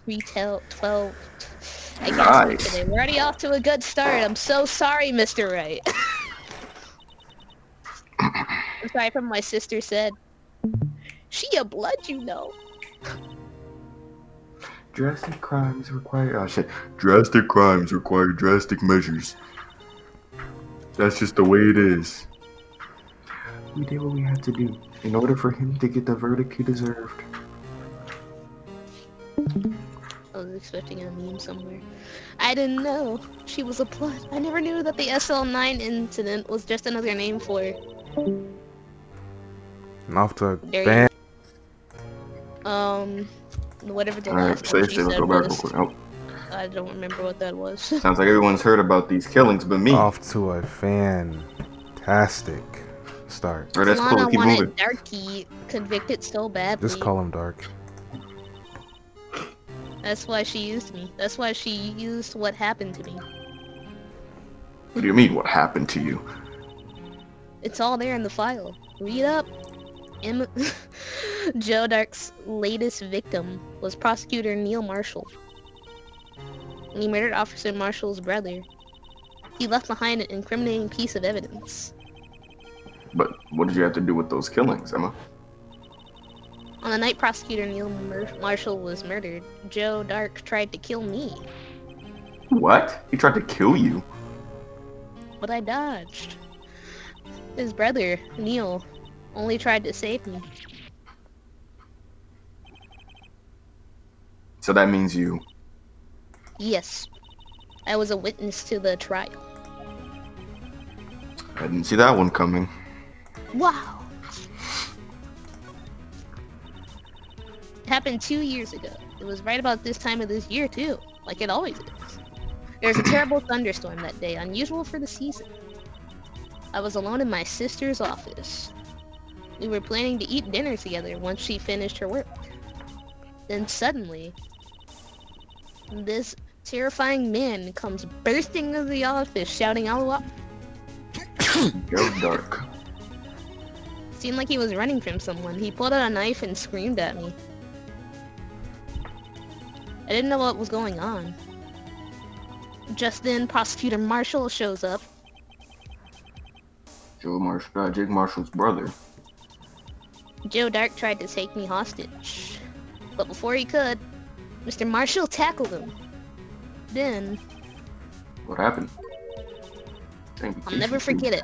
312. I can't speak Nice. today. We're already off to a good start. I'm so sorry, Mr. Wright. Aside from my sister said, she a blood, you know. Drastic crimes require. Oh shit. Drastic crimes require drastic measures. That's just the way it is. We did what we had to do in order for him to get the verdict he deserved. I was expecting a meme somewhere. I didn't know she was a blood. I never knew that the SL9 incident was just another name for her. And off to a There bang. Whatever the Alright, last one safe she state. Let's said go back real was. quick. Oh, I don't remember what that was. sounds like everyone's heard about these killings but me. Off to a fantastic start. Alright, that's cool. Lana Keep moving. wanted Darky convicted so badly. Just call him Dark. That's why she used me. That's why she used what happened to me. What do you mean, what happened to you? It's all there in the file. Read up. Joe Dark's latest victim was prosecutor Neil Marshall. He murdered Officer Marshall's brother. He left behind an incriminating piece of evidence. But what did you have to do with those killings, Emma? On the night prosecutor Neil Marshall was murdered, Joe Dark tried to kill me, What? He tried to kill you? but I dodged. His brother, Neil, only tried to save me. So that means you. Yes, I was a witness to the trial. I didn't see that one coming. Wow! It happened 2 years ago. It was right about this time of this year, too, like it always is. There was a terrible thunderstorm that day, unusual for the season. I was alone in my sister's office. We were planning to eat dinner together once she finished her work. Then suddenly, this terrifying man comes bursting into the office, shouting out, Go dark. seemed like he was running from someone. He pulled out a knife and screamed at me. I didn't know what was going on. Just then, Prosecutor Marshall shows up. Jake Marshall's brother. Joe Dark tried to take me hostage. But before he could, Mr. Marshall tackled him. Then, What happened? I'll never forget it.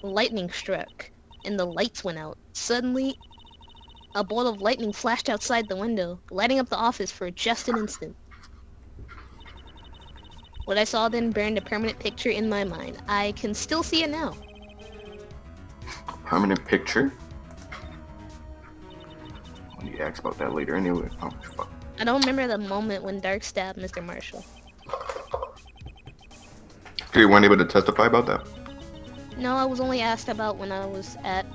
Lightning struck, and the lights went out. Suddenly, a bolt of lightning flashed outside the window, lighting up the office for just an instant. What I saw then burned a permanent picture in my mind. I can still see it now. Permanent picture? I need to ask about that later anyway. Oh, fuck. I don't remember the moment when Dark stabbed Mr. Marshall. So you weren't able to testify about that? No, I was only asked about when I was at...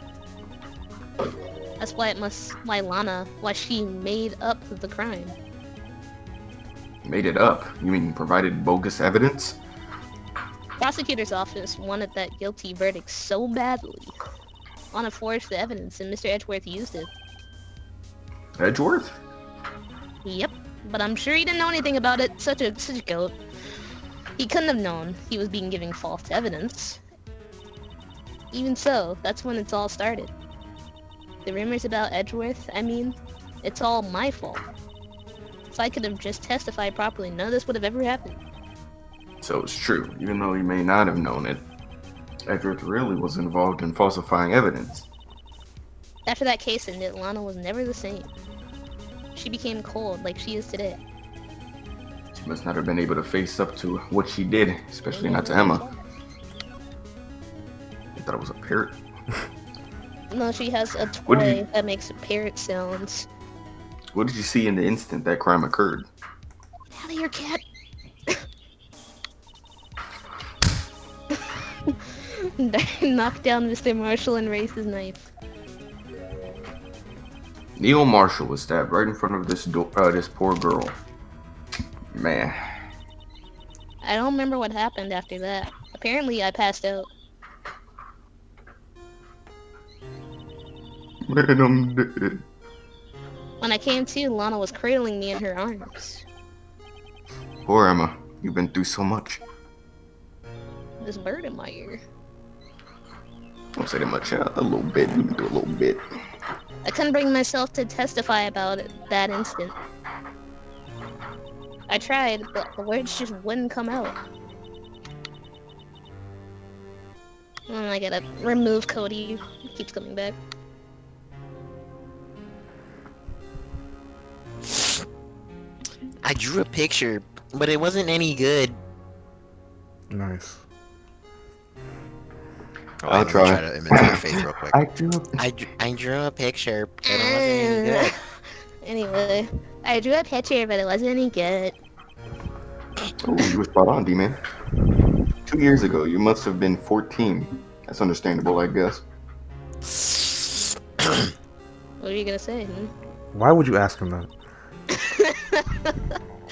That's why why she made up the crime. Made it up? You mean provided bogus evidence? Prosecutor's office wanted that guilty verdict so badly. Want to forge the evidence, and Mr. Edgeworth used it. Edgeworth? Yep, but I'm sure he didn't know anything about it. Such a goat. He couldn't have known he was being given false evidence. Even so, that's when it's all started. The rumors about Edgeworth, it's all my fault. If I could have just testified properly, none of this would have ever happened. So it's true, even though you may not have known it. Edgeworth really was involved in falsifying evidence. After that case ended, Lana was never the same. She became cold like she is today. She must not have been able to face up to what she did, especially not to Emma. I thought it was a parrot. No, she has a toy that makes parrot sounds. What did you see in the instant that crime occurred? Get out of here, cat! Knocked down Mr. Marshall and raised his knife. Neil Marshall was stabbed right in front of this poor girl. Man. I don't remember what happened after that. Apparently, I passed out. Man, I'm dead. When I came to, Lana was cradling me in her arms. Poor Emma, you've been through so much. This bird in my ear. Don't say that much. A little bit. You can do a little bit. I couldn't bring myself to testify about it that instant. I tried, but the words just wouldn't come out. And I gotta remove Cody. He keeps coming back. I drew a picture, but it wasn't any good. Nice. Oh, I'll let me try. to imitate your face real quick. I drew. I drew a picture, but it wasn't any good. Anyway, I drew a picture, but it wasn't any good. Oh, you were spot on, D-Man. 2 years ago, you must have been 14. That's understandable, I guess. What are you gonna say? Why would you ask him that?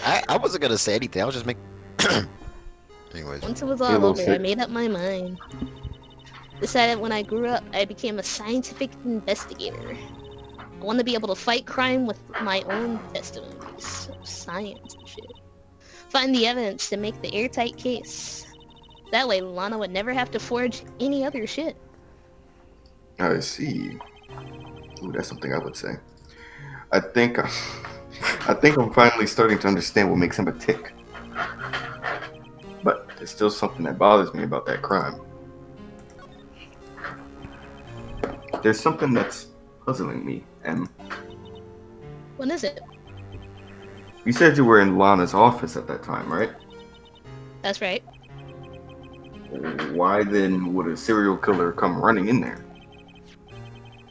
I wasn't gonna say anything. I was just making. Anyways. Once it was Hey, all little over, I shit. made up my mind. Decided when I grew up, I became a scientific investigator. I want to be able to fight crime with my own testimonies of science and shit. Find the evidence to make the airtight case. That way, Lana would never have to forge any other shit. I see. Ooh, that's something I would say. I think I'm finally starting to understand what makes him a tick. But there's still something that bothers me about that crime. There's something that's puzzling me, Em. What is it? You said you were in Lana's office at that time, right? That's right. Why then would a serial killer come running in there?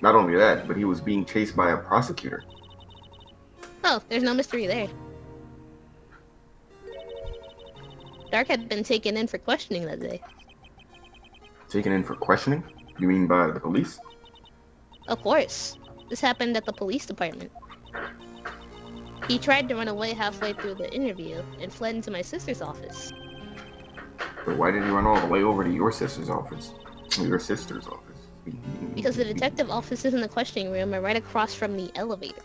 Not only that, but he was being chased by a prosecutor. Oh, there's no mystery there. Dark had been taken in for questioning that day. Taken in for questioning? You mean by the police? Of course. This happened at the police department. He tried to run away halfway through the interview and fled into my sister's office. But why did he run all the way over to your sister's office? Your sister's office? Because the detective office is in the questioning room and right across from the elevator.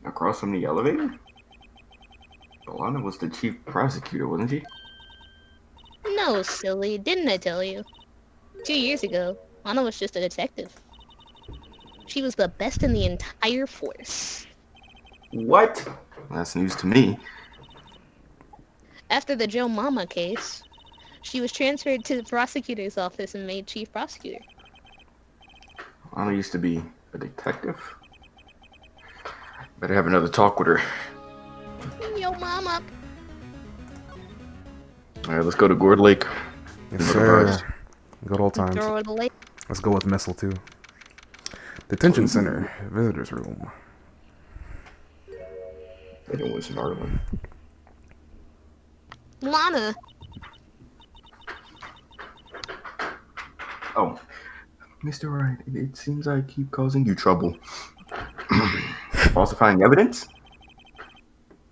Across from the elevator? Lana was the chief prosecutor, wasn't she? No, silly. Didn't I tell you? 2 years ago, Lana was just a detective. She was the best in the entire force. What? That's news to me. After the Joe Mama case, she was transferred to the prosecutor's office and made chief prosecutor. Lana used to be a detective. Better have another talk with her. Yo, Mama! Alright, let's go to Gourd Lake. Yes, sir. Good old times. Throw it away. Let's go with missile too. Detention center, visitors room. They don't listen to Arlen. Lana! Oh, Mr. Wright, it seems I keep causing you trouble. Falsifying evidence?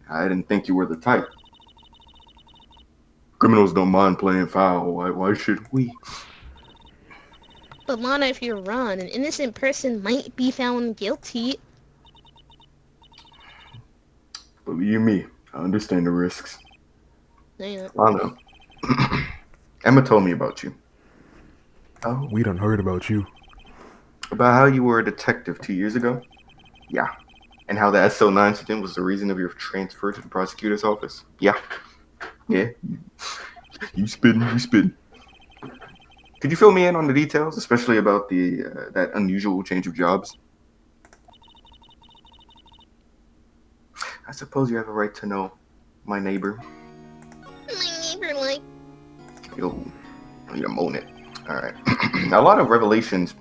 I didn't think you were the type. Criminals don't mind playing foul. Why should we? But Lana, if you're wrong, an innocent person might be found guilty. Believe me, I understand the risks. No, you don't. Lana, Emma told me about you. Oh, We done heard about you. about how you were a detective 2 years ago? Yeah. And how the SO9 incident was the reason of your transfer to the prosecutor's office? Yeah. Yeah. You spitting. Could you fill me in on the details, especially about the that unusual change of jobs? I suppose you have a right to know, my neighbor. My neighbor, like... Yo, I need to moan it. All right. A lot of revelations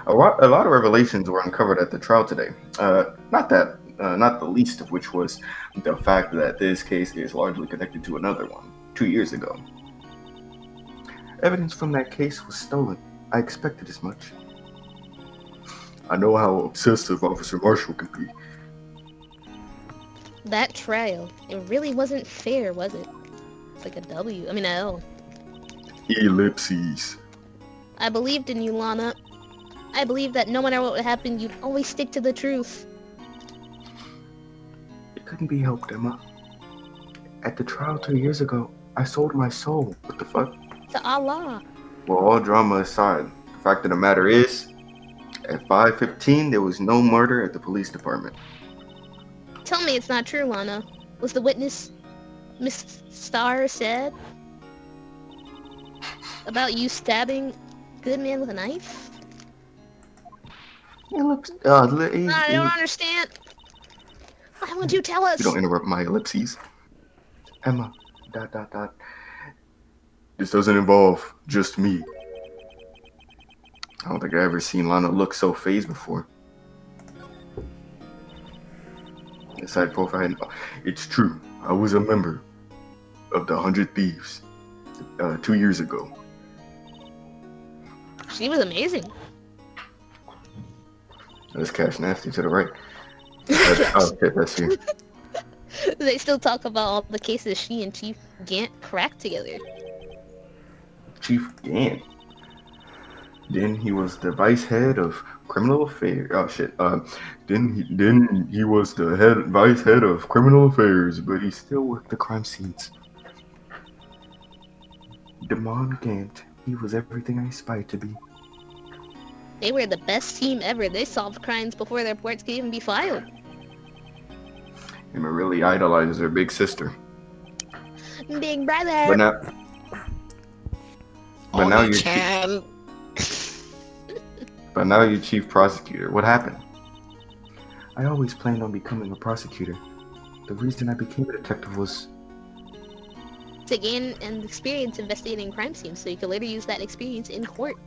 were uncovered at the trial today. Not the least of which was the fact that this case is largely connected to another one 2 years ago. Evidence from that case was stolen. I expected as much. I know how obsessive Officer Marshall can be. That trial, it really wasn't fair, was it? It's like a W. I mean, a L. Ellipses. I believed in you, Lana. I believe that no matter what would happen, you'd always stick to the truth. It couldn't be helped, Emma. At the trial 2 years ago, I sold my soul. What the fuck? To Allah. Well, all drama aside, the fact of the matter is, at 5:15, there was no murder at the police department. Tell me it's not true, Lana. Was the witness Miss Starr said about you stabbing Goodman with a knife? Ellipse. I don't understand. Why won't you tell us? You don't interrupt my ellipses. Emma. ... This doesn't involve just me. I don't think I've ever seen Lana look so phased before. The side profile. It's true. I was a member of the 100 Thieves 2 years ago. She was amazing. That's Cash Nasty to the right. That's you. They still talk about all the cases she and Chief Gant cracked together. Chief Gant. Then he was the vice head of criminal affairs. Oh shit. Then he was the vice head of criminal affairs, but he still worked the crime scenes. Damon Gant. He was everything I aspired to be. They were the best team ever. They solved crimes before their reports could even be filed. Emma really idolizes her big sister. Big brother. But now you're Chan. But now you're chief prosecutor. What happened? I always planned on becoming a prosecutor. The reason I became a detective was to gain an experience investigating crime scenes, so you could later use that experience in court.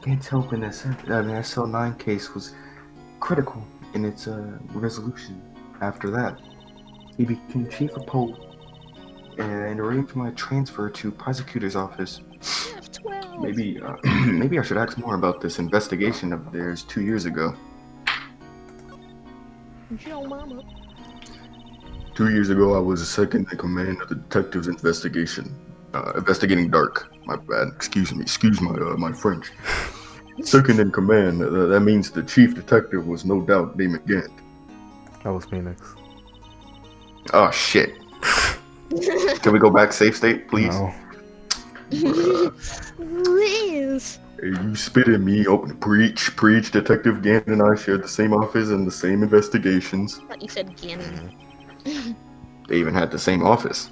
Gant's help in the SL9 case was critical in its resolution. After that, he became chief of police and arranged my transfer to prosecutor's office. F12. Maybe I should ask more about this investigation of theirs 2 years ago. Joe Mama. 2 years ago, I was second in command of the detectives investigation. Investigating dark. My bad. Excuse my French. Second in command. That means the chief detective was no doubt Damon Gant. That was Phoenix. Oh shit. Can we go back safe state, please? No. Please. Hey, you spit at me. Open preach. Detective Gant and I shared the same office and the same investigations. I thought you said Gannon. They even had the same office.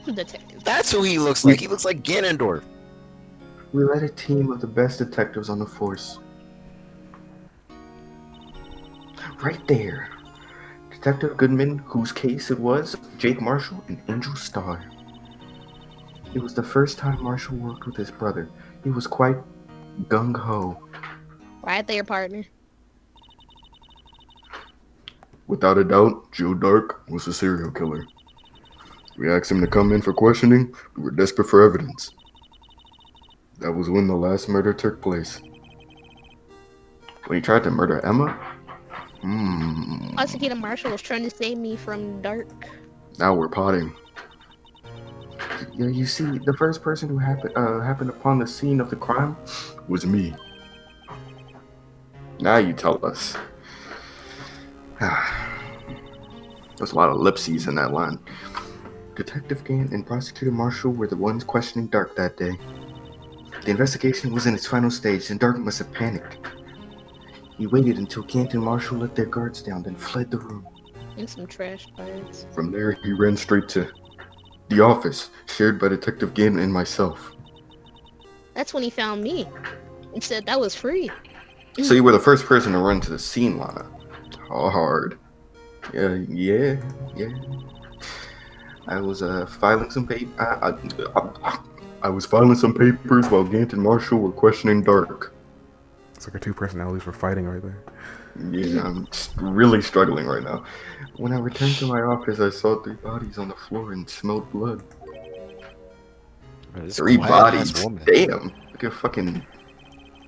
Detective. That's who he looks like. He looks like Ganondorf. We led a team of the best detectives on the force. Right there. Detective Goodman, whose case it was, Jake Marshall, and Angel Starr. It was the first time Marshall worked with his brother. He was quite gung-ho. Right there, partner. Without a doubt, Joe Dark was a serial killer. We asked him to come in for questioning. We were desperate for evidence. That was when the last murder took place. When he tried to murder Emma? Prosecutor Marshall was trying to save me from Dark. Now we're potting. Yeah, you see, the first person who happened upon the scene of the crime was me. Now you tell us. There's a lot of ellipses in that line. Detective Gant and Prosecutor Marshall were the ones questioning Dark that day. The investigation was in its final stage, and Dark must have panicked. He waited until Gant and Marshall let their guards down, then fled the room. And some trash birds. From there, he ran straight to the office, shared by Detective Gant and myself. That's when he found me and said that was free. So you were the first person to run to the scene, Lana. How hard? Yeah. I was filing some I was filing some papers while Gant and Marshall were questioning Dark. It's like our two personalities were fighting right there. Yeah, I'm really struggling right now. When I returned to my office, I saw 3 bodies on the floor and smelled blood. 3 bodies? Damn. Look at fucking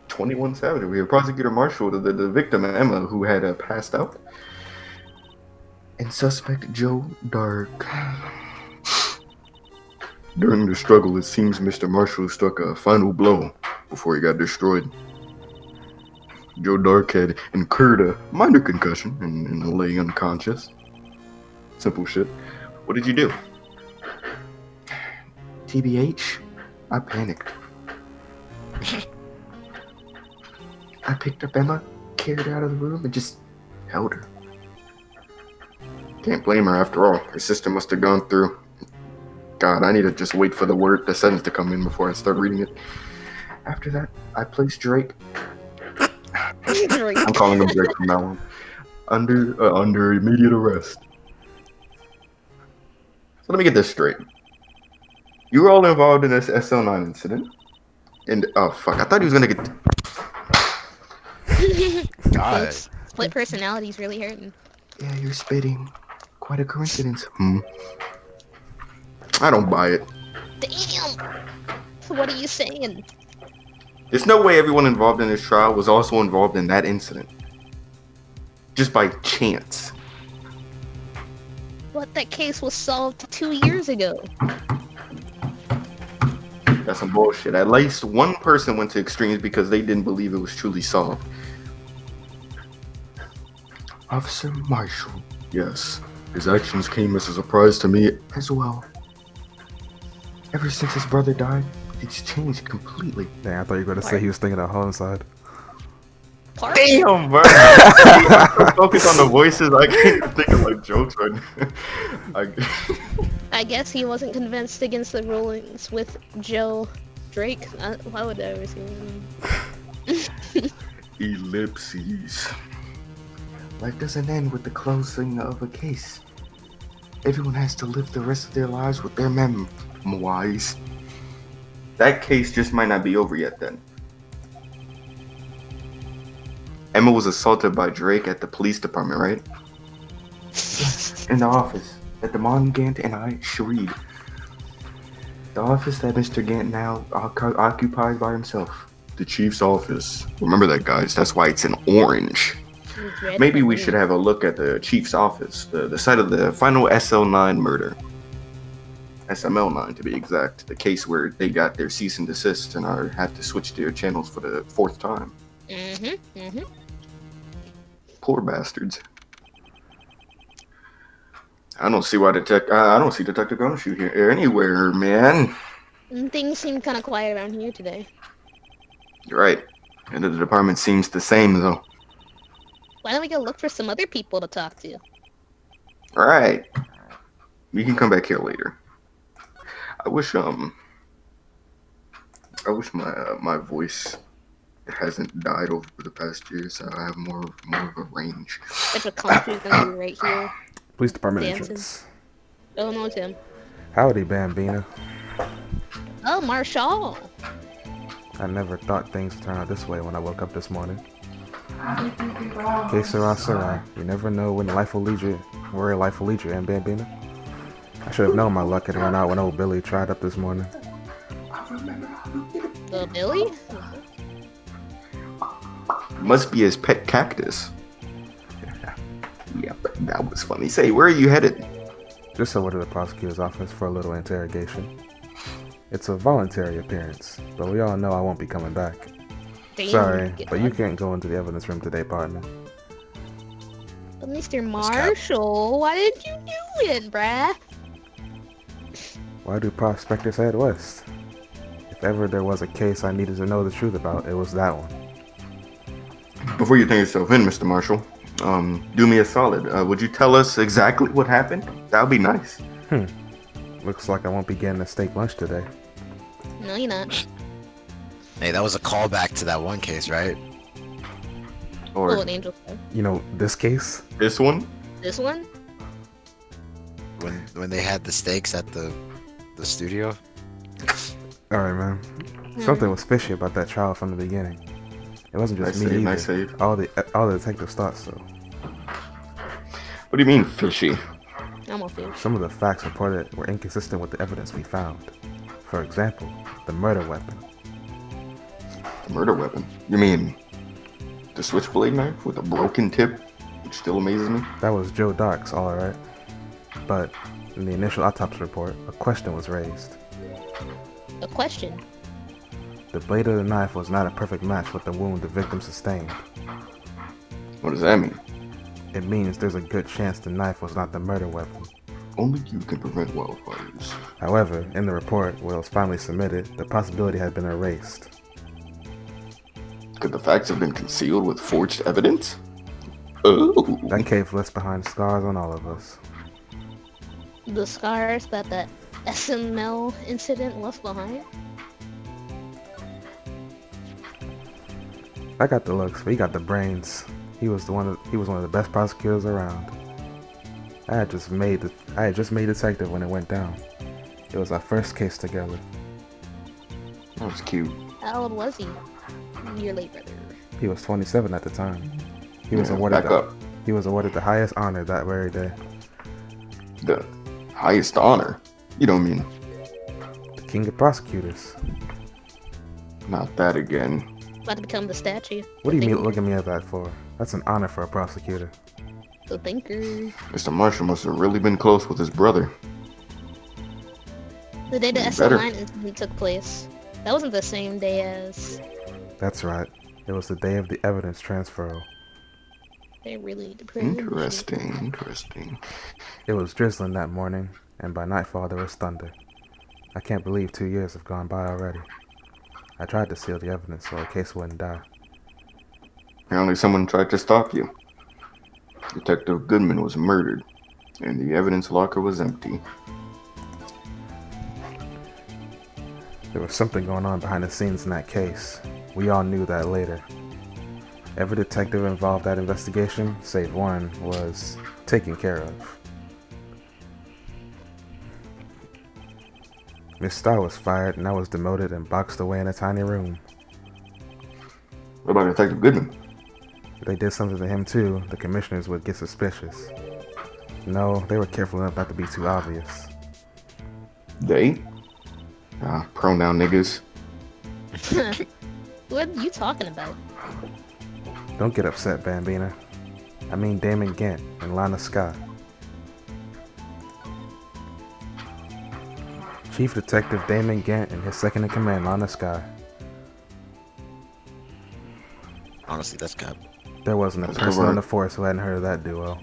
21 Savage. We have Prosecutor Marshall, the victim, Emma, who had passed out. And suspect Joe Dark. During the struggle, it seems Mr. Marshall struck a final blow before he got destroyed. Joe Darkhead incurred a minor concussion and lay unconscious. Simple shit. What did you do? TBH, I panicked. I picked up Emma, carried her out of the room, and just held her. Can't blame her after all. Her sister must have gone through. God, I need to just wait for the sentence to come in before I start reading it. After that, I placed Drake. I'm calling him Drake from now on. Under immediate arrest. So let me get this straight. You were all involved in this SL9 incident. And, oh fuck, I thought he was gonna get... God. Split personality's really hurting. Yeah, you're spitting. Quite a coincidence. I don't buy it. Damn! So what are you saying? There's no way everyone involved in this trial was also involved in that incident. Just by chance. But that case was solved 2 years ago. That's some bullshit. At least one person went to extremes because they didn't believe it was truly solved. Officer Marshall. Yes. His actions came as a surprise to me as well. Ever since his brother died, it's changed completely. Dang, I thought you were going to say he was thinking of homicide. Damn, bro. I'm so focused on the voices, I can't think of like jokes right now. I guess he wasn't convinced against the rulings with Joe Drake. Why would I ever say that? Ellipses. Life doesn't end with the closing of a case. Everyone has to live the rest of their lives with their memoirs. That case just might not be over yet then. Emma was assaulted by Drake at the police department, right? Yes, in the office. At the Mon Gant and I, Shareed. The office that Mr. Gant now occupies by himself. The chief's office. Remember that, guys. That's why it's in orange. Maybe we should have a look at the chief's office. The site of the final SL9 murder. SML9 to be exact. The case where they got their cease and desist and have to switch their channels for the 4th time. Poor bastards. I don't see why I don't see Detective Gunshot here anywhere, man. Things seem kind of quiet around here today. You're right. And the department seems the same, though. Why don't we go look for some other people to talk to? All right. We can come back here later. I wish my voice hasn't died over the past year, so I have more of a range. Like a country's gonna be right here. Police department Dancing. entrance. Oh no, Tim. Howdy, Bambina. Oh, Marshall. I never thought things would turn out this way when I woke up this morning. Que sera, sera. You never know when life will lead you, where life will lead you, and Bambina. I should have known my luck had run out when old Billy tried up this morning. Billy? Must be his pet cactus. Yep, that was funny. Say, where are you headed? Just over to the prosecutor's office for a little interrogation. It's a voluntary appearance, but we all know I won't be coming back. Damn, Sorry, but you can't go into the evidence room today, partner. But Mr. Marshall, why didn't you do it, bruh? Why do prospectors head west? If ever there was a case I needed to know the truth about, it was that one. Before you turn yourself in, Mr. Marshall, do me a solid. Would you tell us exactly what happened? That would be nice. Looks like I won't be getting a steak lunch today. No, you're not. Hey, that was a callback to that one case, right? Or Oh, an angel said. You know, this case? this one? This one? When they had the steaks at the studio. Alright, man. Something was fishy about that trial from the beginning. It wasn't just me either. Nice save. All the detectives thought so. What do you mean, fishy? I'm off it. Some of the facts reported were inconsistent with the evidence we found. For example, the murder weapon. The murder weapon? You mean the switchblade knife with a broken tip? Which still amazes me. That was Joe Dark's, alright. But in the initial autopsy report, a question was raised. A question. The blade of the knife was not a perfect match with the wound the victim sustained. What does that mean? It means there's a good chance the knife was not the murder weapon. Only you can prevent wildfires. However, in the report, when it was finally submitted, the possibility had been erased. Could the facts have been concealed with forged evidence? Oh. That cave left behind scars on all of us. The scars that SML incident left behind? I got the looks, but he got the brains. He was one of the best prosecutors around. I had just made detective when it went down. It was our first case together. That was cute. How old was he? Your late brother. He was 27 at the time. He was He was awarded the highest honor that very day. The highest honor? You don't mean... The king of prosecutors. Not that again. About to become the statue. What do you mean looking me at that for? That's an honor for a prosecutor. The thinker. Mr. Marshall must have really been close with his brother. The day the You SL better. line incident took place. That wasn't the same day as... That's right. It was the day of the evidence transfer. They really need to prove it. Interesting. It was drizzling that morning, and by nightfall there was thunder. I can't believe 2 years have gone by already. I tried to seal the evidence so the case wouldn't die. Apparently someone tried to stop you. Detective Goodman was murdered, and the evidence locker was empty. There was something going on behind the scenes in that case. We all knew that later. Every detective involved in that investigation, save one, was taken care of. Miss Starr was fired, and I was demoted and boxed away in a tiny room. What about Detective Goodman? If they did something to him too, the commissioners would get suspicious. No, they were careful enough not to be too obvious. They? Pronoun niggas. What are you talking about? Don't get upset, Bambina. I mean Damon Gant and Lana Scott. Chief Detective Damon Gant and his second-in-command, Lana Scott. Honestly, that's cap. There wasn't a That's person good on work. the force who hadn't heard of that duo.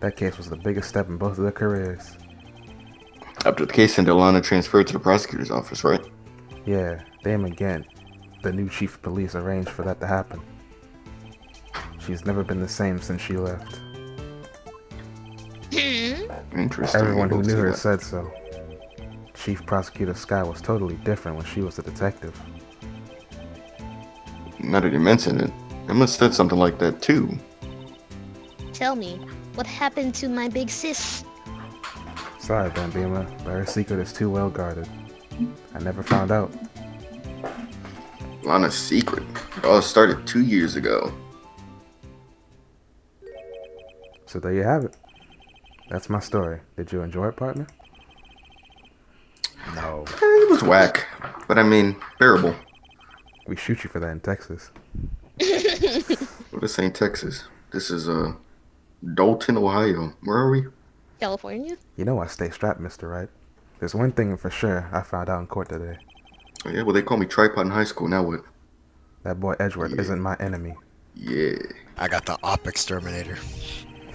That case was the biggest step in both of their careers. After the case ended, Lana transferred to the prosecutor's office, right? Yeah, Damon Gant, the new chief of police, arranged for that to happen. She's never been the same since she left. Interesting. Everyone who We'll knew see her that. said so. Chief Prosecutor Scott was totally different when she was a detective. Now that you mention it, I must have said something like that too. Tell me, what happened to my big sis? Sorry, Bambima, but her secret is too well guarded. I never found out. Lana's secret. It all started 2 years ago. So there you have it. That's my story. Did you enjoy it, partner? No. It was whack, but I mean, bearable. We shoot you for that in Texas. Well, this ain't Texas. This is Dalton, Ohio. Where are we? California? You know I stay strapped, Mr. Wright. There's one thing for sure I found out in court today. Oh, yeah, well, they call me Tripod in high school. Now what? That boy Edgeworth Yeah. isn't my enemy. Yeah. I got the op exterminator.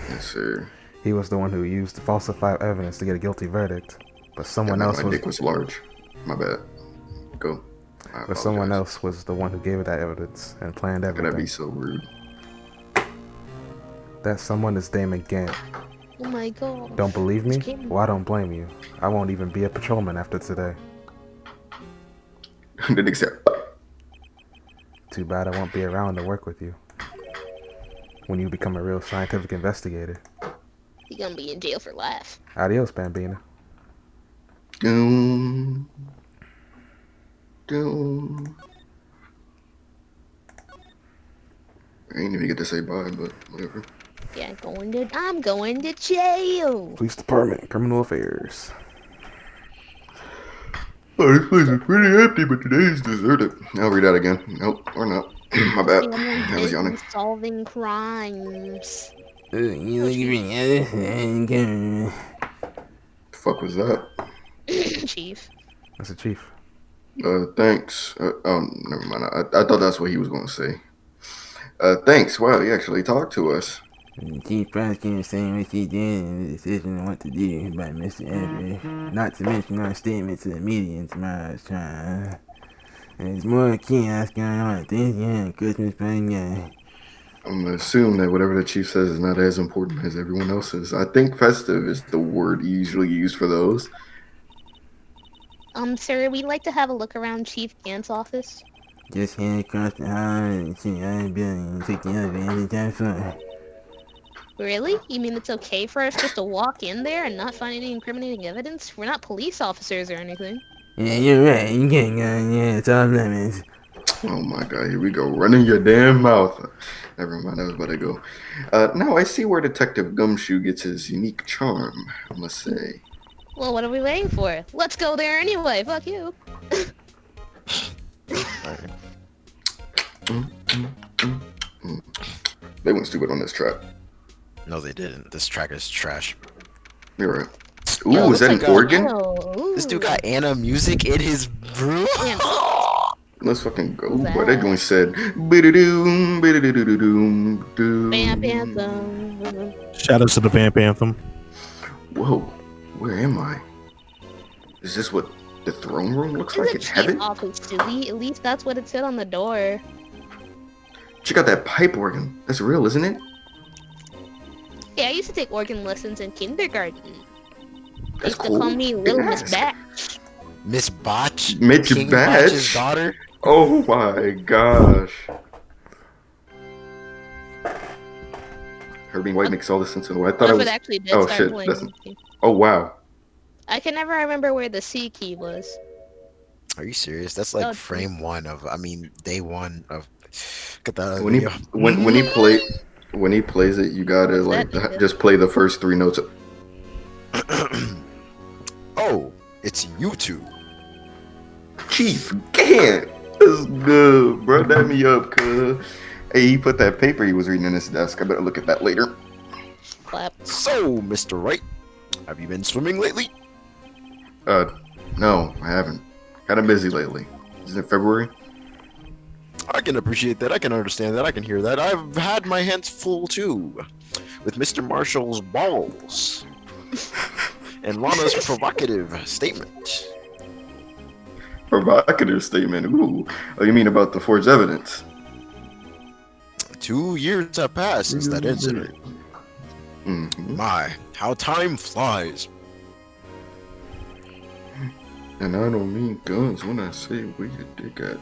Yes, sir. He was the one who used to falsify evidence to get a guilty verdict. But someone Yeah, else my was dick was large. My bad. Go. I but someone apologize. else was the one who gave it that evidence and planned How could I be everything. so rude? That someone is Damon Gant. Oh my god. Don't believe me? Scary. Well, I don't blame you. I won't even be a patrolman after today. The dick said, Too bad I won't be around to work with you. When you become a real scientific investigator. You're gonna be in jail for life. Adios, Bambina. doom. Doom. I ain't even get to say bye, but whatever. Yeah, I'm going to jail. Police Department, Criminal Affairs. Oh, this place is pretty empty, but today is deserted. I'll read that again. Nope, or not. My bad. I was yawning. Solving crimes. The fuck was that? Chief. That's the chief. Thanks. Never mind. I thought that's what he was going to say. Thanks. Wow, you actually talked to us. The chief prosecutor saying what she did and the decision on what to do by Mr. Everett. Not to mention our statement to the media in tomorrow's trial. There's more chaos going on at this young Christmas party guy. I'm gonna assume that whatever the chief says is not as important as everyone else's. I think festive is the word usually used for those. Sir, we'd like to have a look around Chief Gant's office. Just head across the hall and see our building and take the elevator to the top floor. Really? You mean it's okay for us just to walk in there and not find any incriminating evidence? We're not police officers or anything. Yeah, you're right. You can't go in there. It's off limits. Oh my god, here we go. Running your damn mouth. Never mind, I was about to go. Now I see where Detective Gumshoe gets his unique charm, I must say. Well, what are we waiting for? Let's go there anyway. Fuck you. They went stupid on this track. No, they didn't. This track is trash. You're right. Ooh, Yo, is that looks an like organ? Oh, This dude got Anna music in his brew. Let's fucking go. Who's Boy, that that? going said, bididoo, bididoo, doo. Vamp Anthem. Shout out to the Vamp Anthem. Whoa, where am I? Is this what the throne room looks It's like a in chief heaven? office, silly. At least that's what it said on the door. Check out that pipe organ. That's real, isn't it? Yeah, I used to take organ lessons in kindergarten. They That's used to cool. call me Little Miss Yes. Batch. Miss Botch. Mitch King Batch? Botch's daughter. Oh my gosh. Herbie White makes all the sense in the world. I thought What I if was. it actually did Oh start shit. playing? That's... Oh wow. I can never remember where the C key was. Are you serious? That's like Oh, frame one of. I mean, day one of. Look at that When he video. when he plays it, you gotta What's like that, nigga? just play the first three notes. Oh, it's YouTube. Chief Gant. That's good, bro. That me up, cuz. Hey, he put that paper he was reading in his desk. I better look at that later. Clap. So, Mr. Wright, have you been swimming lately? No, I haven't. Kinda busy lately. Is it February? I can appreciate that. I can understand that. I can hear that. I've had my hands full too, with Mr. Marshall's balls and Lana's provocative statement. Provocative statement. Ooh. Oh, you mean about the forged evidence? 2 years have passed since that incident. Mm-hmm. My, how time flies. And I don't mean guns when I say where your dick at.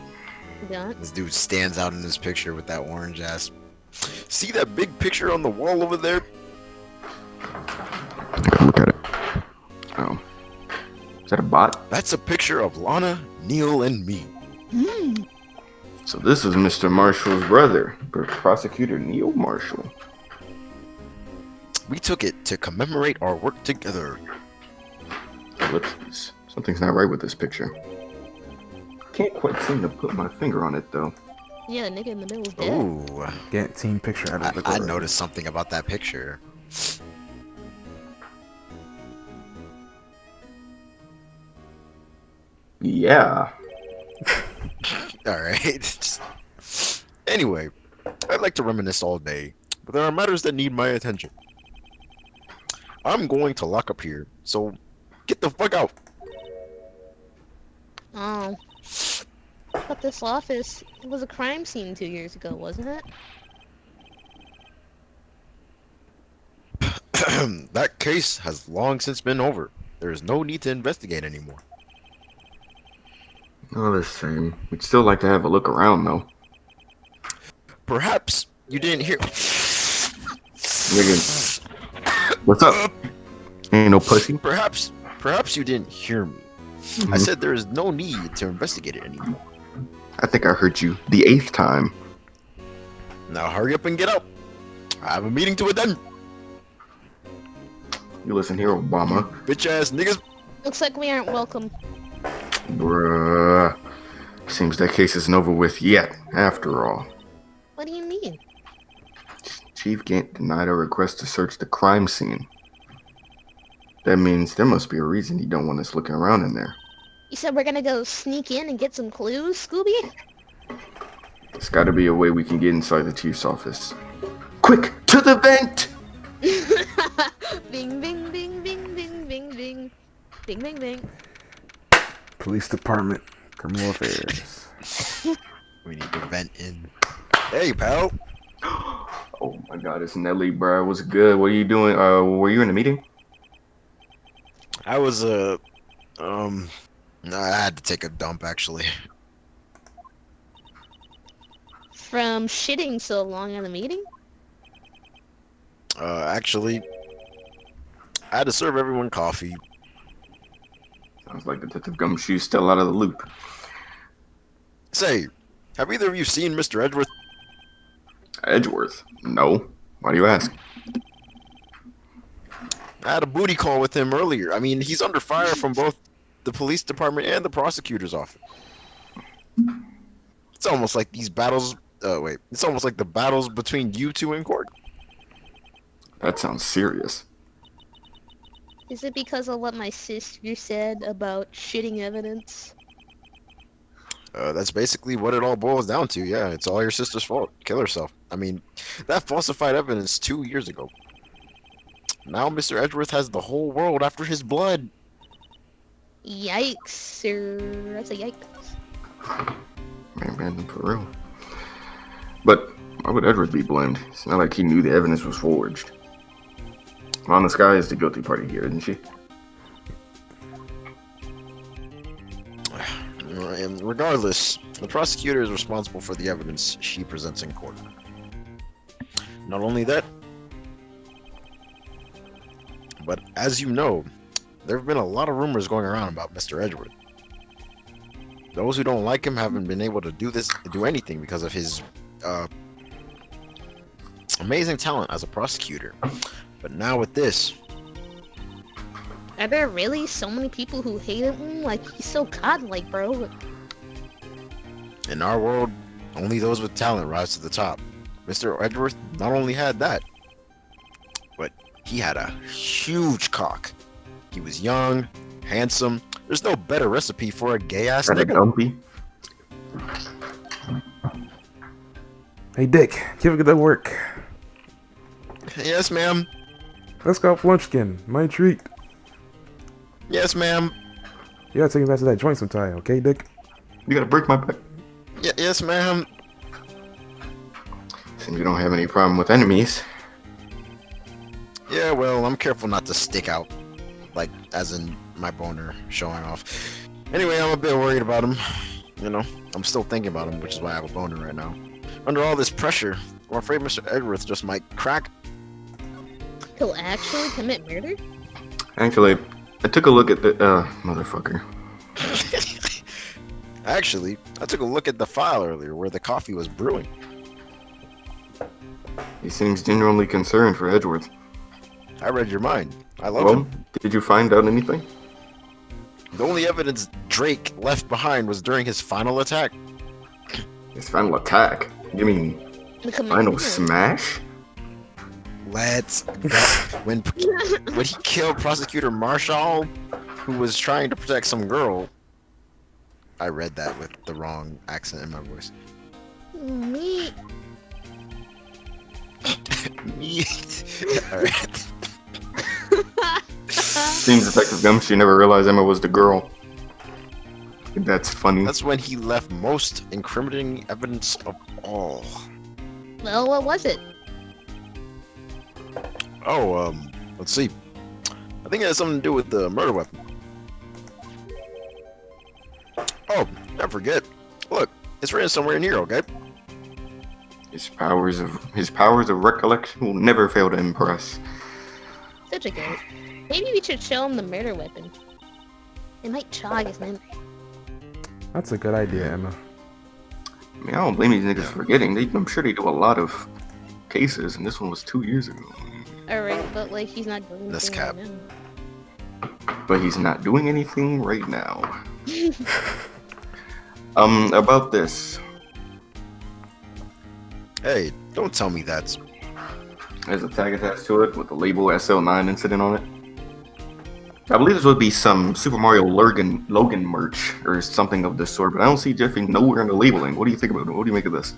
Yeah. This dude stands out in this picture with that orange ass. See that big picture on the wall over there? Look at it. Oh. Is that a bot? That's a picture of Lana, Neil, and me. So this is Mr. Marshall's brother, Prosecutor Neil Marshall. We took it to commemorate our work together. Ellipses. Something's not right with this picture. Can't quite seem to put my finger on it though. Yeah, the nigga in the middle is dead. Ooh, Get team picture out of the I door. noticed something about that picture. Yeah. Alright. Anyway, I'd like to reminisce all day, but there are matters that need my attention. I'm going to lock up here, so get the fuck out. Oh. But this office, it was a crime scene 2 years ago, wasn't it? That case has long since been over. There is no need to investigate anymore. Oh, the same. We'd still like to have a look around though. Perhaps you didn't hear. Nigga. What's up? Ain't no pussy. Perhaps you didn't hear me. I said there is no need to investigate it anymore. I think I heard you the 8th time. Now hurry up and get out. I have a meeting to attend. You listen here, Obama. Bitch ass niggas. Looks like we aren't welcome. Bruh. Seems that case isn't over with yet, after all. What do you mean? Chief Gant denied our request to search the crime scene. That means there must be a reason he don't want us looking around in there. You said we're gonna go sneak in and get some clues, Scooby? There's got to be a way we can get inside the chief's office. Quick, to the vent! Bing, bing, bing, bing, bing, bing, bing. Bing, bing, bing. Police Department, Criminal Affairs. We need to vent in. Hey, pal. Oh my god, it's Nelly, bro. What's good? What are you doing? Were you in a meeting? I was, no, I had to take a dump, actually. From shitting so long in the meeting? Actually, I had to serve everyone coffee. Sounds like Detective Gumshoe's still out of the loop. Say, have either of you seen Mr. Edgeworth? Edgeworth? No. Why do you ask? I had a booty call with him earlier. I mean, he's under fire from both the police department and the prosecutor's office. It's almost like these battles... It's almost like the battles between you two in court. That sounds serious. Is it because of what my sister said about shitting evidence? That's basically what it all boils down to. Yeah, it's all your sister's fault. Kill herself. I mean, that falsified evidence 2 years ago. Now Mr. Edgeworth has the whole world after his blood. Yikes, sir. That's a yikes. Man, for real. But why would Edgeworth be blamed? It's not like he knew the evidence was forged. Lana Sky is the guilty party here, isn't she? And regardless, the prosecutor is responsible for the evidence she presents in court. Not only that, but as you know, there have been a lot of rumors going around about Mr. Edgeworth. Those who don't like him haven't been able to do anything because of his amazing talent as a prosecutor. But now with this, Are there really so many people who hate him? Like, he's so godlike, bro. in our world, only those with talent rise to the top. Mr. Edgeworth not only had that, but he had a huge cock. He was young, handsome. There's no better recipe for a gay-ass Kinda nigga. dumpy. Hey, Dick, give it good work. Yes, ma'am. Let's go for lunchkin. My treat. Yes, ma'am. You gotta take me back to that joint sometime, okay, Dick? You gotta break my back. Yes, ma'am. Seems you don't have any problem with enemies. Yeah, well, I'm careful not to stick out. Like, as in my boner showing off. Anyway, I'm a bit worried about him. You know, I'm still thinking about him, which is why I have a boner right now. Under all this pressure, I'm afraid Mr. Edgeworth just might crack. He'll actually commit murder? Actually, I took a look at the motherfucker. Actually, I took a look at the file earlier where the coffee was brewing. He seems genuinely concerned for Edgeworth. I read your mind. I love Well, him. did you find out anything? The only evidence Drake left behind was during his final attack. His final attack? You mean The final commitment. smash? Let's go. When he killed Prosecutor Marshall, who was trying to protect some girl. I read that with the wrong accent in my voice. Me. Me. Alright. Seems Detective Gumshoe never realized Emma was the girl. That's funny. That's when he left most incriminating evidence of all. Well, what was it? Oh, let's see. I think it has something to do with the murder weapon. Oh, don't forget. Look, it's written somewhere in here, okay? His powers of recollection will never fail to impress. Such a goat. Maybe we should show him the murder weapon. It might jog his memory. That's a good idea, Emma. I mean, I don't blame these niggas for forgetting. I'm sure they do a lot of cases, and this one was 2 years ago. Alright, but like he's not doing This anything cap. right now. But he's not doing anything right now. About this. Hey, don't tell me that's... There's a tag attached to it with the label SL9 incident on it. I believe this would be some Super Mario Logan merch or something of this sort, but I don't see Jeffy nowhere in the labeling. What do you think about it? What do you make of this?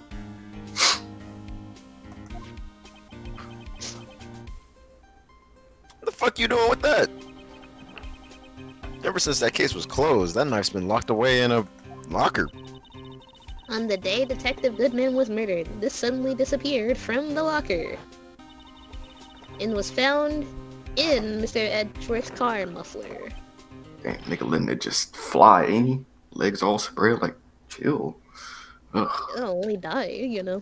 What the fuck you doing with that? Ever since that case was closed, that knife's been locked away in a locker. On the day Detective Goodman was murdered, this suddenly disappeared from the locker and was found in Mr. Edgeworth's car muffler. Damn, nigga letting it just fly, ain't he? Legs all spread, like, chill. Ugh. Oh, he died, you know.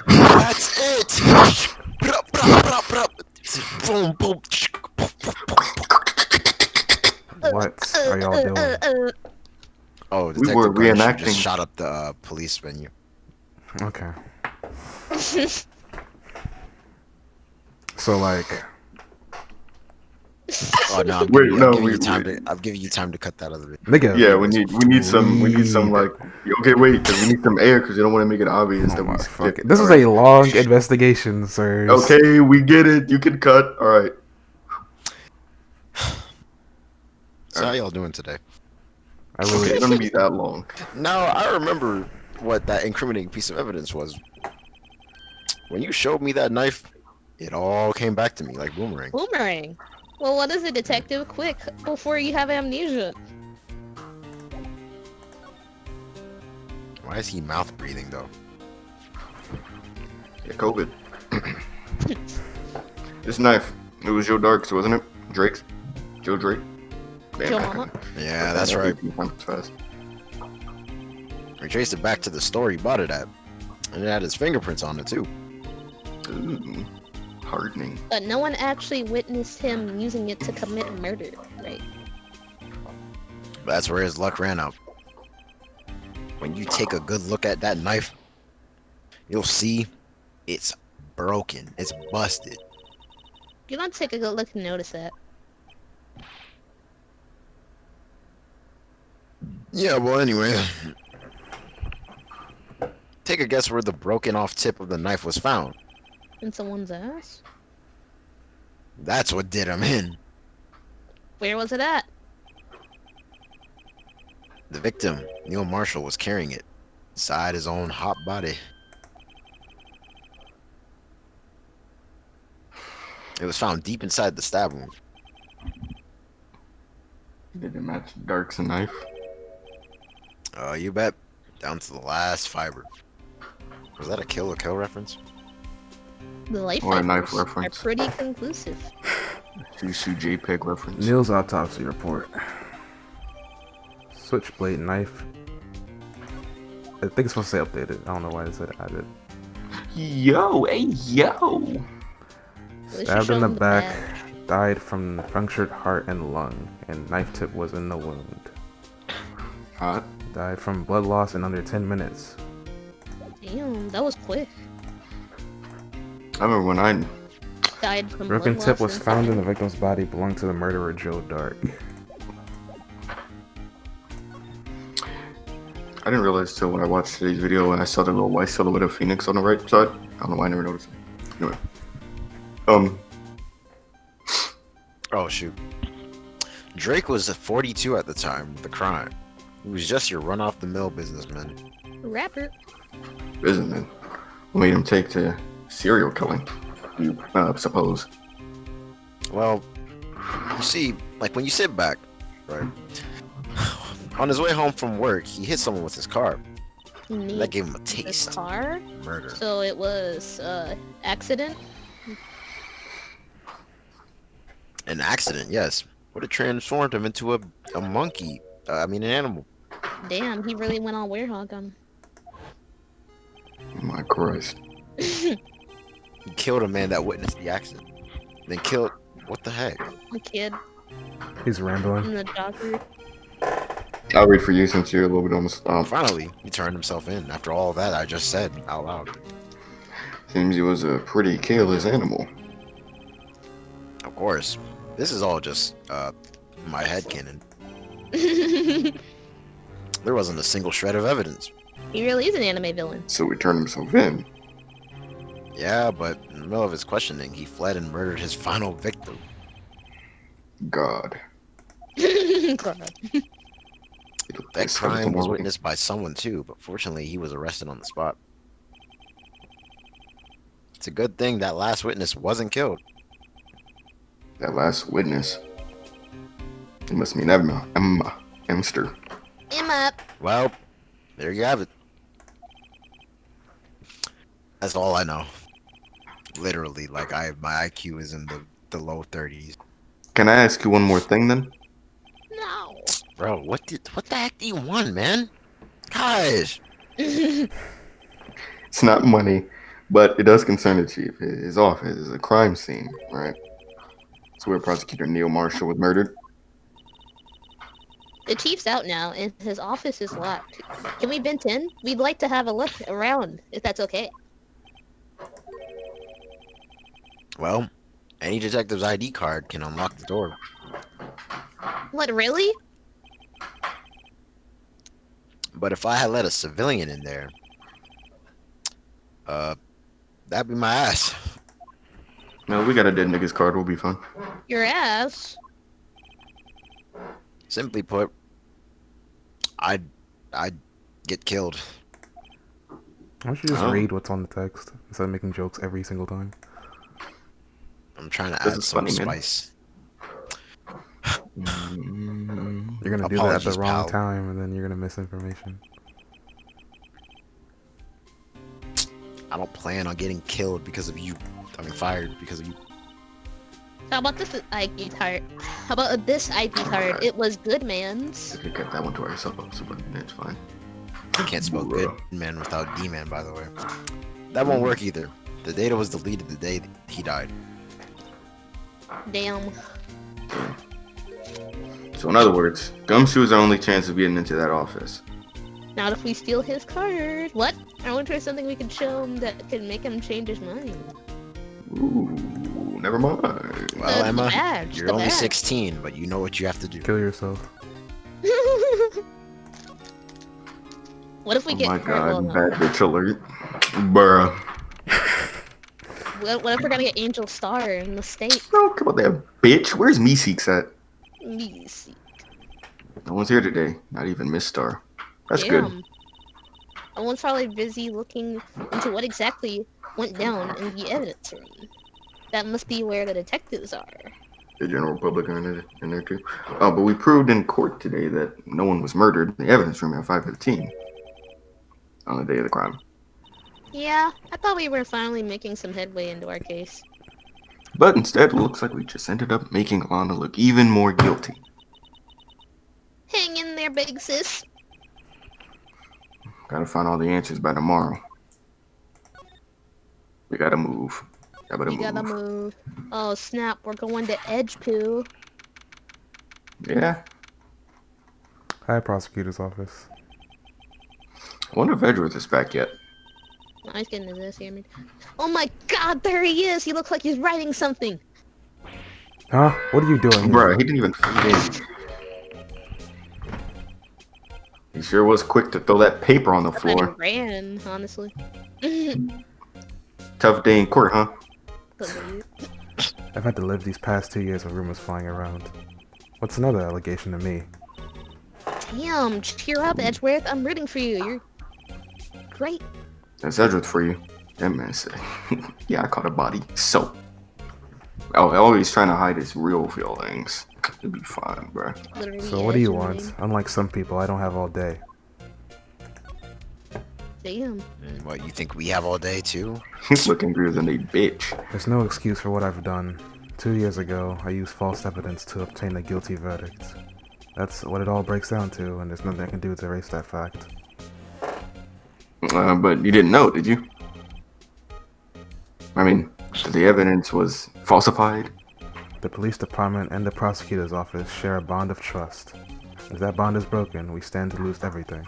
That's it! Boom, boom. What are y'all doing? Oh, We Detective were Garnish reenacting. just shot up the police venue. Okay. So like, Oh no, Wait, no, I'm wait. giving you time to cut that other bit. nigga. Yeah, we need some like. Okay, wait, because we need some air, because you don't want to make it obvious Oh that we my skipped. fucking. This is Alright. a long investigation, sirs. Okay, we get it. You can cut. All right. So how y'all doing today? I Okay, really. it don't be that long. Now I remember what that incriminating piece of evidence was. When you showed me that knife, it all came back to me like boomerang. Boomerang. Well, what is it, Detective? Quick, before you have amnesia. Why is he mouth breathing though? Yeah, COVID. This knife, it was Joe Dark's, wasn't it? Drake's? Joe Drake? Joe Mama? Yeah, that's right. Fast. We traced it back to the store he bought it at, and it had his fingerprints on it too. Ooh, hardening. But no one actually witnessed him using it to commit murder, right? That's where his luck ran out. When you take a good look at that knife, you'll see it's broken. It's busted. You don't take a good look and notice that. Yeah, well, anyway. Take a guess where the broken off tip of the knife was found. In someone's ass? That's what did him in. Where was it at? The victim, Neil Marshall, was carrying it inside his own hot body. It was found deep inside the stab wound. Did it match Dark's knife? You bet. Down to the last fiber. Was that a Kill reference? The life Or a knife fibers are reference. pretty conclusive. Susu JPEG reference. Neil's autopsy report. Switchblade knife. I think it's supposed to say updated. I don't know why it said added. Yo, hey, yo. At least Stabbed you in the showed back. badge. Died from punctured heart and lung, and knife tip was in the wound. Hot. Died from blood loss in under 10 minutes. Damn, that was quick. I remember when I. Died from Broken blood tip loss was and found in the fire. victim's body, belonged to the murderer Joe Dark. I didn't realize till when I watched today's video and I saw the little white silhouette of Phoenix on the right side. I don't know why I never noticed it. Anyway. Oh, shoot. Drake was 42 at the time of the crime. He was just your run-off-the-mill businessman. Rapper. Businessman. What made him take to serial killing? You suppose. Well, you see, like when you sit back, right? On his way home from work, he hit someone with his car. He needs That gave him a the taste. car. Murder. So it was accident. An accident, yes. Would have transformed him into a monkey. An animal. Damn, he really went all werehog on Oh my Christ. him. He killed a man that witnessed the accident. Then killed. What the heck? The kid He's rambling. in the jogger. I'll read for you since you're a little bit on the stomp. Finally, he turned himself in after all that I just said out loud. Seems he was a pretty careless animal. Of course, this is all just my headcanon. There wasn't a single shred of evidence. He really is an anime villain. So he turned himself in. Yeah, but in the middle of his questioning, he fled and murdered his final victim. God. God. That It's crime was tomorrow. witnessed by someone too, but fortunately he was arrested on the spot. It's a good thing that last witness wasn't killed. That last witness. It must mean Emma. Emster. Emma. Well, there you have it. That's all I know. Literally, like my IQ is in the low 30s. Can I ask you one more thing then? No. Bro, what the heck do you want, man? Gosh. It's not money, but it does concern the chief. His office is a crime scene, right? It's where prosecutor Neil Marshall was murdered. The chief's out now, and his office is locked. Can we vent in? We'd like to have a look around, if that's okay. Well, any detective's ID card can unlock the door. What, really? But if I had let a civilian in there, that'd be my ass. No, we got a dead nigga's card. We'll be fine. Your ass? Simply put, I'd get killed. Why don't you just Oh. read what's on the text instead of making jokes every single time? I'm trying to This add is some funny, man. spice. You're gonna do that at the Apologies, wrong pal. time, and then you're gonna miss information. I don't plan on getting killed because of you. I mean, fired because of you. How about this ID card? How about this ID card? It was good man's. We could get that one to ourselves, but it's fine. You can't spell good man without D-man, by the way. That won't work either. The data was deleted the day he died. Damn. So in other words, Gumshoe is our only chance of getting into that office. Not if we steal his card. What? I wonder if something we could show him that could make him change his mind. Ooh, never mind. Well, The Emma, badge, you're the only badge. 16, but you know what you have to do. Kill yourself. What if we Oh get my hurt? god, Well, no. bad bitch alert. Bruh. What if we're gonna get Angel Star in the state? No, come on there, bitch. Where's Meeseeks at? Let see. No one's here today. Not even Miss Star. That's good. Damn. Someone's probably busy looking into what exactly went down in the evidence room. That must be where the detectives are. The general public are in there too. Oh, but we proved in court today that no one was murdered in the evidence room at 5:15 on the day of the crime. Yeah, I thought we were finally making some headway into our case. But instead, it looks like we just ended up making Alana look even more guilty. Hang in there, big sis. Gotta find all the answers by tomorrow. We gotta move. You gotta move. Oh snap, we're going to Edge Poo. Yeah. Hi, prosecutor's office. I wonder if Edgeworth is back yet. Oh, he's getting his ass hammered. Oh my god, there he is! He looks like he's writing something. Huh? What are you doing here? Bruh, he didn't even fade in. He sure was quick to throw that paper on the I thought he floor. ran, honestly. Tough day in court, huh? I've had to live these past 2 years with rumors flying around. What's another allegation to me? Damn, cheer up, Edgeworth. I'm rooting for you. You're great. That's Edgeworth for you. That man said, yeah, I caught a body. So. Oh, always trying to hide his real feelings. It'll be fine, bruh. Literally So what do you Edge want? name. Unlike some people, I don't have all day. Damn. And what, you think we have all day too? He's looking greater than a bitch. There's no excuse for what I've done. 2 years ago, I used false evidence to obtain a guilty verdict. That's what it all breaks down to, and there's nothing I can do to erase that fact. But you didn't know, did you? I mean, the evidence was falsified. The police department and the prosecutor's office share a bond of trust. If that bond is broken, we stand to lose everything.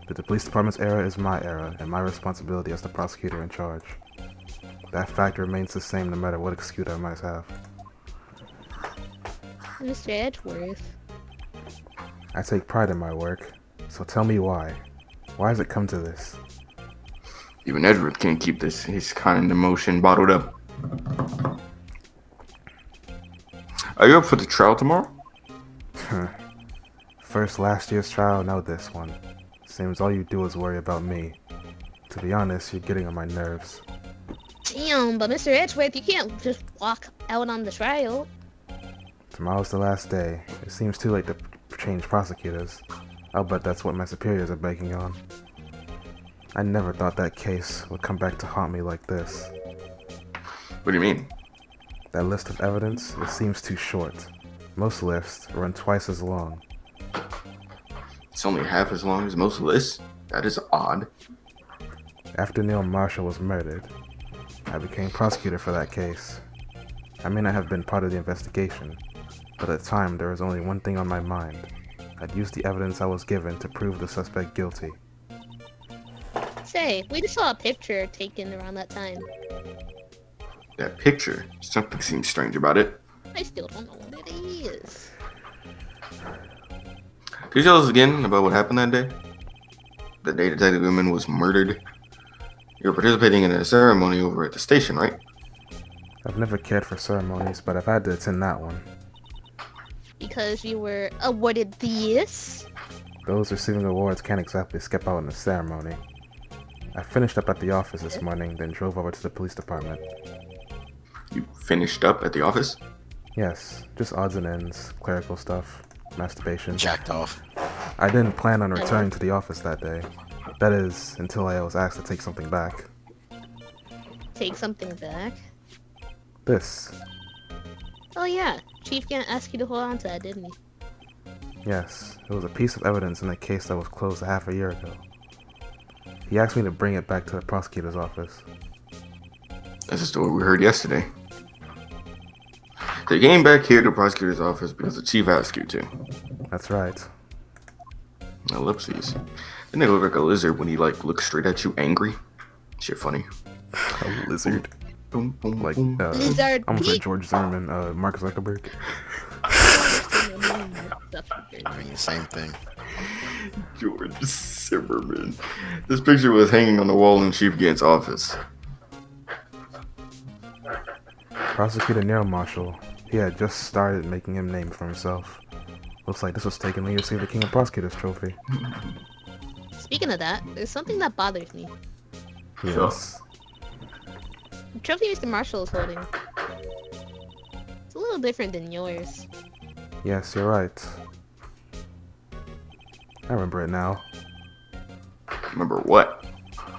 The police department's error is my error, and my responsibility as the prosecutor in charge. That fact remains the same no matter what excuse I might have. Mr. Edgeworth. I take pride in my work, so tell me why. Why has it come to this? Even Edgeworth can't keep his kind emotion bottled up. Are you up for the trial tomorrow? First last year's trial, now this one. Seems all you do is worry about me. To be honest, you're getting on my nerves. Damn, but Mr. Edgeworth, you can't just walk out on the trial. Tomorrow's the last day. It seems too late to change prosecutors. I'll bet that's what my superiors are banking on. I never thought that case would come back to haunt me like this. What do you mean? That list of evidence, it seems too short. Most lists run twice as long. It's only half as long as most lists? That is odd. After Neil Marshall was murdered, I became prosecutor for that case. I may not have been part of the investigation, but at the time there was only one thing on my mind. I'd use the evidence I was given to prove the suspect guilty. Say, we just saw a picture taken around that time. That picture? Something seems strange about it. I still don't know what it is. Could you tell us again about what happened that day? The day Detective Goodman was murdered? You were participating in a ceremony over at the station, right? I've never cared for ceremonies, but I've had to attend that one. Because you were awarded this? Those receiving awards can't exactly skip out in the ceremony. I finished up at the office this morning, then drove over to the police department. You finished up at the office? Yes, just odds and ends, clerical stuff, masturbation. Jacked off. I didn't plan on returning to the office that day. That is, until I was asked to take something back. Take something back? This. Oh yeah, Chief Gant asked you to hold on to that, didn't he? Yes, it was a piece of evidence in a case that was closed half a year ago. He asked me to bring it back to the prosecutor's office. That's the story we heard yesterday. They came back here to the prosecutor's office because the chief asked you to. That's right. Ellipses. Didn't it look like a lizard when he looks straight at you angry? Shit funny. A lizard. Boom, boom, Like, boom. Lizard I'm sorry, Pete. George Zimmerman, Mark Zuckerberg. I mean, same thing. George Zimmerman. This picture was hanging on the wall in Chief Gant's office. Prosecutor Neil Marshall, he had just started making a name for himself. Looks like this was taken when he received the King of Prosecutors trophy. Speaking of that, there's something that bothers me. Yes. The trophy Mr. Marshall is holding. It's a little different than yours. Yes, you're right. I remember it now. Remember what?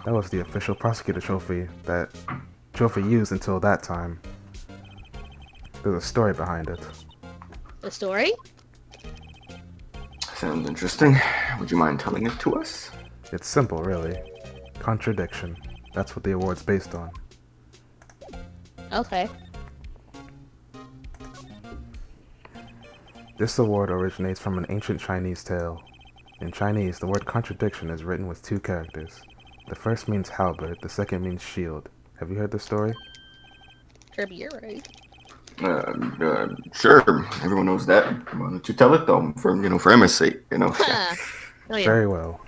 That was the official prosecutor trophy that trophy used until that time. There's a story behind it. The story? Sounds interesting. Would you mind telling it to us? It's simple, really. Contradiction. That's what the award's based on. Okay. This award originates from an ancient Chinese tale. In Chinese, the word contradiction is written with two characters. The first means halberd, the second means shield. Have you heard this story? Kirby, you're right. Sure. Everyone knows that. Why don't you tell it though? For Emma's sake, Oh yeah. Very well.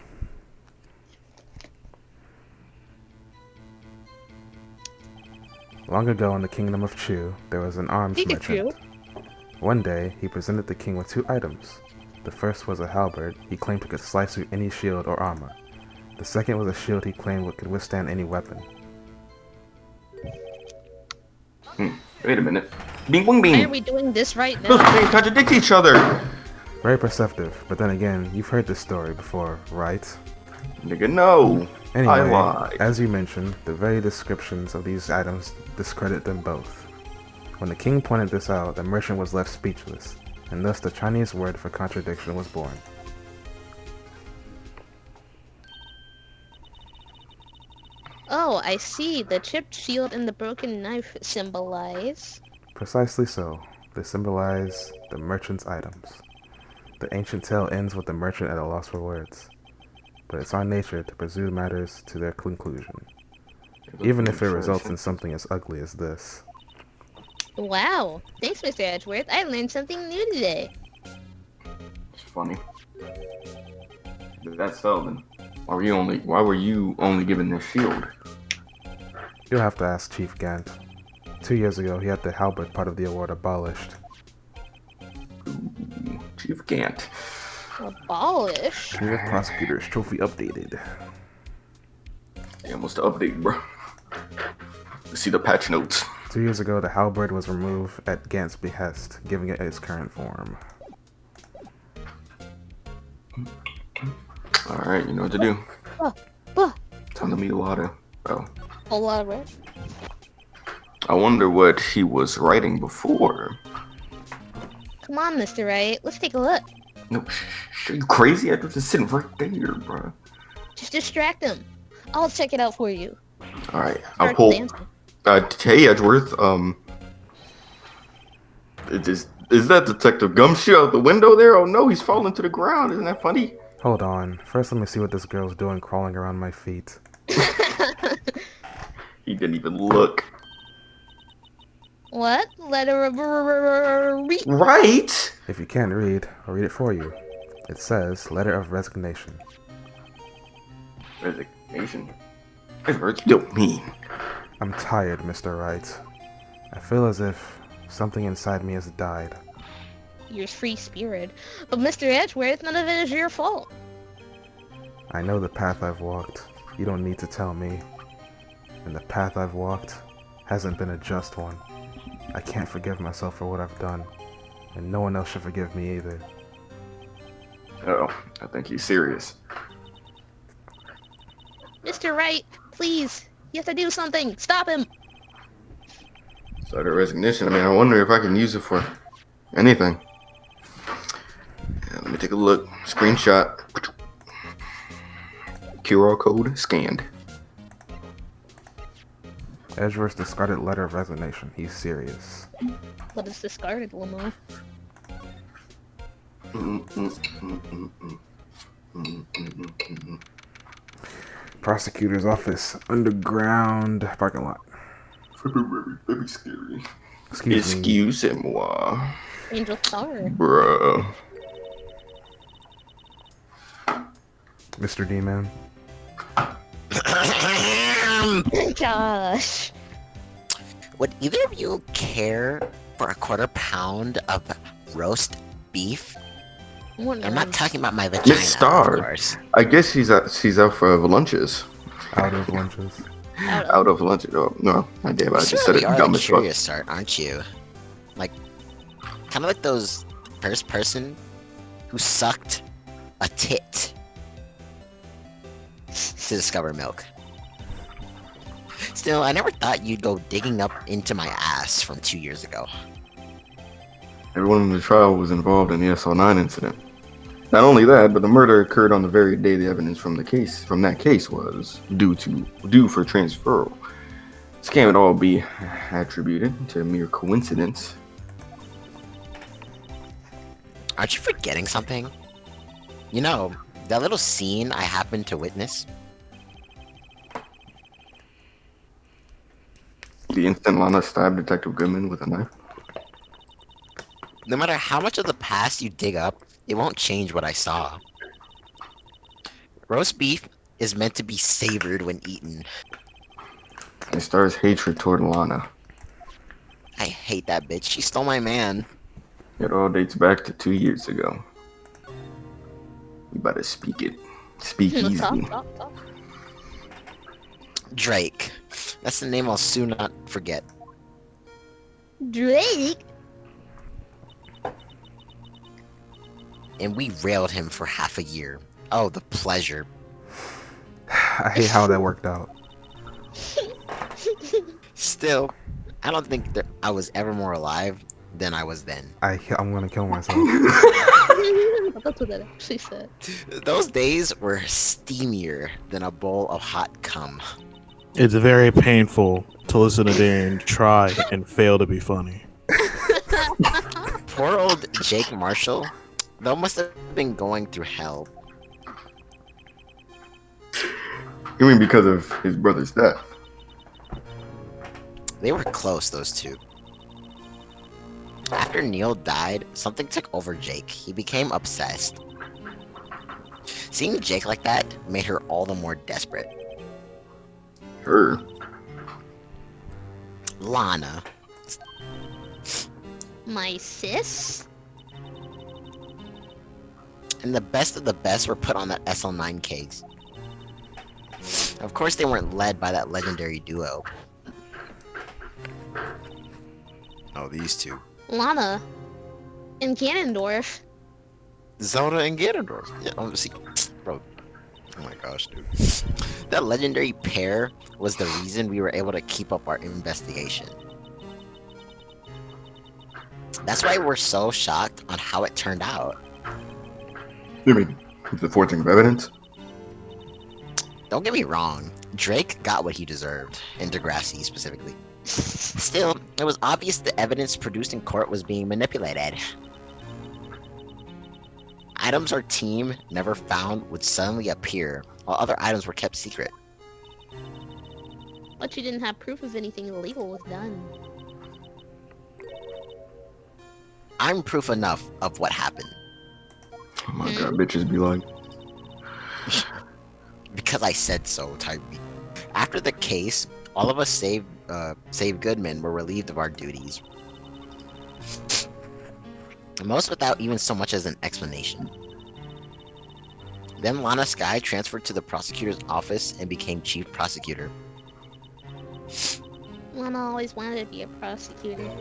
Long ago in the kingdom of Chu, there was an arms Pikachu. merchant. One day, he presented the king with two items. The first was a halberd he claimed it could slice through any shield or armor. The second was a shield he claimed could withstand any weapon. Wait a minute. Bing boing Why are bing. we doing this right Those now? things contradict each other. Very perceptive, but then again, you've heard this story before, right? Nigga, no. I Anyway, lied. as you mentioned, the very descriptions of these items discredit them both. When the king pointed this out, the merchant was left speechless, and thus the Chinese word for contradiction was born. Oh, I see. The chipped shield and the broken knife symbolize. Precisely so. They symbolize the merchant's items. The ancient tale ends with the merchant at a loss for words, but it's our nature to pursue matters to their conclusion, even if it results in something as ugly as this. Wow. Thanks, Mr. Edgeworth. I learned something new today. It's funny. But that's so then. Why were you only given this shield? You'll have to ask Chief Gant. 2 years ago, he had the halberd part of the award abolished. Chief can't. Abolish? Sheriff Prosecutor's trophy updated. Yeah, almost update, bro. Let's see the patch notes. 2 years ago, the halberd was removed at Gant's behest, giving it its current form. Alright, you know what to do. Bah. Time to meet a lot of. Oh. A lot of red. I wonder what he was writing before. Come on, Mr. Wright. Let's take a look. No, are you crazy? I was just sitting right there, bro. Just distract him. I'll check it out for you. Alright, I'll Start pull. dancing. Hey, Edgeworth, is that Detective Gumshoe out the window there? Oh no, he's falling to the ground. Isn't that funny? Hold on. First, let me see what this girl's doing crawling around my feet. He didn't even look. What? Letter of read. Right? If you can't read, I'll read it for you. It says, Letter of Resignation. Resignation? Edgeworth, you don't mean. I'm tired, Mr. Wright. I feel as if something inside me has died. You're free spirit. But Mr. Edgeworth, none of it is your fault. I know the path I've walked. You don't need to tell me. And the path I've walked hasn't been a just one. I can't forgive myself for what I've done. And no one else should forgive me either. Oh, I think he's serious. Mr. Wright, please. You have to do something. Stop him. So the resignation, I mean, I wonder if I can use it for anything. Yeah, let me take a look. Screenshot. QR code scanned. Edgeworth's discarded letter of resignation. He's serious. But it's discarded, Lamo. Prosecutor's office, underground parking lot. February, very scary. Excuse me. Excusez-moi. Angel Star. Bruh. Mr. D-Man. Gosh. Would either of you care for a quarter pound of roast beef? I'm not talking about my vagina, Miss Star. of course. I guess she's out for lunches. Out of lunches. Out of lunches. Oh, no, I did. I You just said it really are dumb the as fuck. curious sort, aren't you? Like, kind of like those first person who sucked a tit to discover milk. Still, I never thought you'd go digging up into my ass from 2 years ago. Everyone in the trial was involved in the SO9 incident. Not only that, but the murder occurred on the very day the evidence from that case was due for transferal. This can't all be attributed to mere coincidence. Aren't you forgetting something? You know, that little scene I happened to witness? The instant Lana stabbed Detective Goodman with a knife. No matter how much of the past you dig up, it won't change what I saw. Roast beef is meant to be savored when eaten. It stars hatred toward Lana. I hate that bitch. She stole my man. It all dates back to 2 years ago. You better speak it. Speak easy. Talk. Drake. That's the name I'll soon not forget. Drake? And we railed him for half a year. Oh, the pleasure. I hate how that worked out. Still, I don't think that I was ever more alive than I was then. I'm gonna kill myself. That's what that actually said. Those days were steamier than a bowl of hot cum. It's very painful to listen to Darren try and fail to be funny. Poor old Jake Marshall, though, must have been going through hell. You mean because of his brother's death? They were close, those two. After Neil died, something took over Jake. He became obsessed. Seeing Jake like that made her all the more desperate. Her? Lana. My sis? and the best of the best were put on that SL9 case. Of course, they weren't led by that legendary duo. Oh, these two. Lana and Ganondorf. Zelda and Ganondorf. Yeah, see, bro. Oh my gosh, dude. That legendary pair was the reason we were able to keep up our investigation. That's why we're so shocked on how it turned out. You mean the forging of evidence? Don't get me wrong, Drake got what he deserved, and Degrassi specifically. Still, it was obvious the evidence produced in court was being manipulated. Items our team never found would suddenly appear, while other items were kept secret. But you didn't have proof of anything illegal was done. I'm proof enough of what happened. Oh my god, bitches be like. Because I said so, type B. After the case, all of us save Goodman were relieved of our duties. Most without even so much as an explanation. Then Lana Skye transferred to the prosecutor's office and became chief prosecutor. Lana always wanted to be a prosecutor.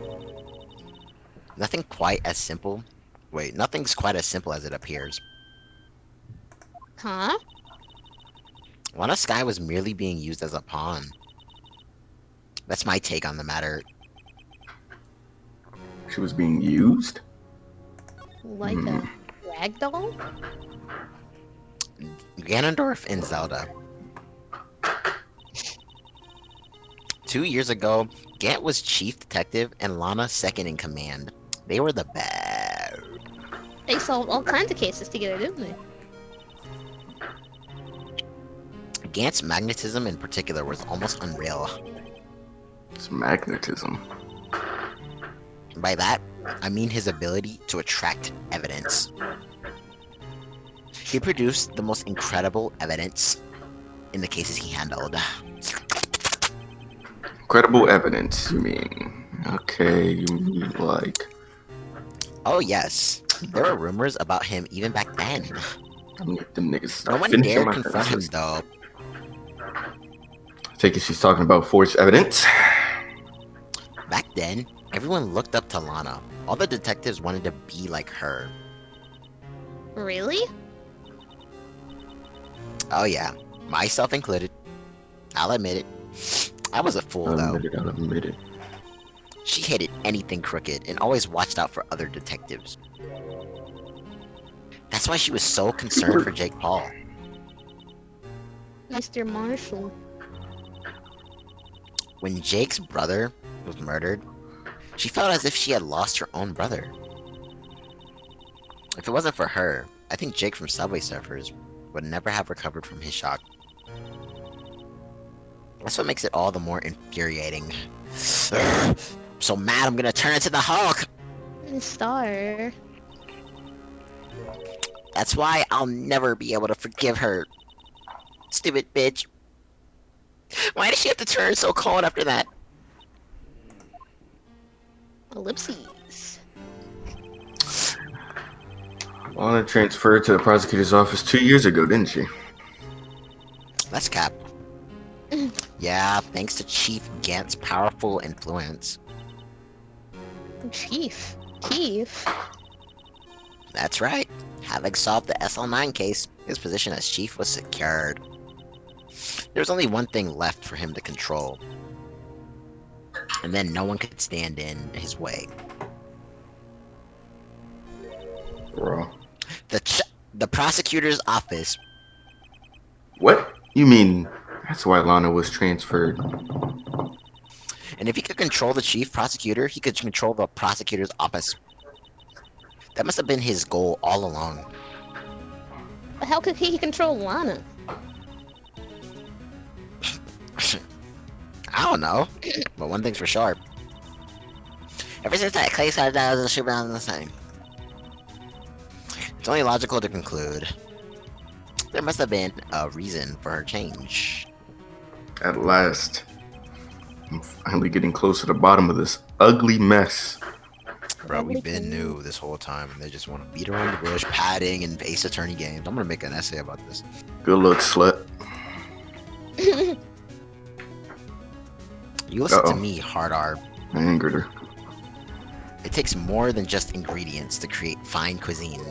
Nothing's quite as simple as it appears. Huh? Lana Skye was merely being used as a pawn. That's my take on the matter. She was being used? Like a ragdoll? Ganondorf and Zelda. 2 years ago, Gant was chief detective and Lana second in command. They were the best. They solved all kinds of cases together, didn't they? Gant's magnetism in particular was almost unreal. It's magnetism. By that, I mean his ability to attract evidence. He produced the most incredible evidence in the cases he handled. Incredible evidence, you mean? Okay, you mean like... Oh yes, there were rumors about him even back then. Them niggas No start one finishing dared my confront him sentences. though. I take it she's talking about forged evidence. Back then, everyone looked up to Lana. All the detectives wanted to be like her. Really? Oh yeah, myself included. I'll admit it. I was a fool though. I'll admit it. She hated anything crooked and always watched out for other detectives. That's why she was so concerned for Jake Paul. Mr. Marshall. When Jake's brother was murdered, she felt as if she had lost her own brother. If it wasn't for her, I think Jake from Subway Surfers would never have recovered from his shock. That's what makes it all the more infuriating. I'm so mad I'm gonna turn into the Hulk! Star. That's why I'll never be able to forgive her. Stupid bitch. Why did she have to turn so cold after that? Ellipses. Lana transferred to the prosecutor's office 2 years ago, didn't she? That's cap. Yeah, thanks to Chief Gant's powerful influence. Chief. Chief. That's right. Having solved the SL9 case, his position as chief was secured. There was only one thing left for him to control. And then no one could stand in his way. Bro. The prosecutor's office. What? You mean that's why Lana was transferred? And if he could control the chief prosecutor, he could control the prosecutor's office. That must have been his goal all along. But how could he control Lana? I don't know. But one thing's for sure. Ever since that case started, I was super on the same. It's only logical to conclude there must have been a reason for her change. At last, I'm finally getting close to the bottom of this ugly mess. Bro, Nobody we've been can. new this whole time, and they just want to beat around the bush, padding, and Ace Attorney games. I'm gonna make an essay about this. Good luck, slut. You listen to Uh-oh. me, hard R. I angered her. It takes more than just ingredients to create fine cuisine.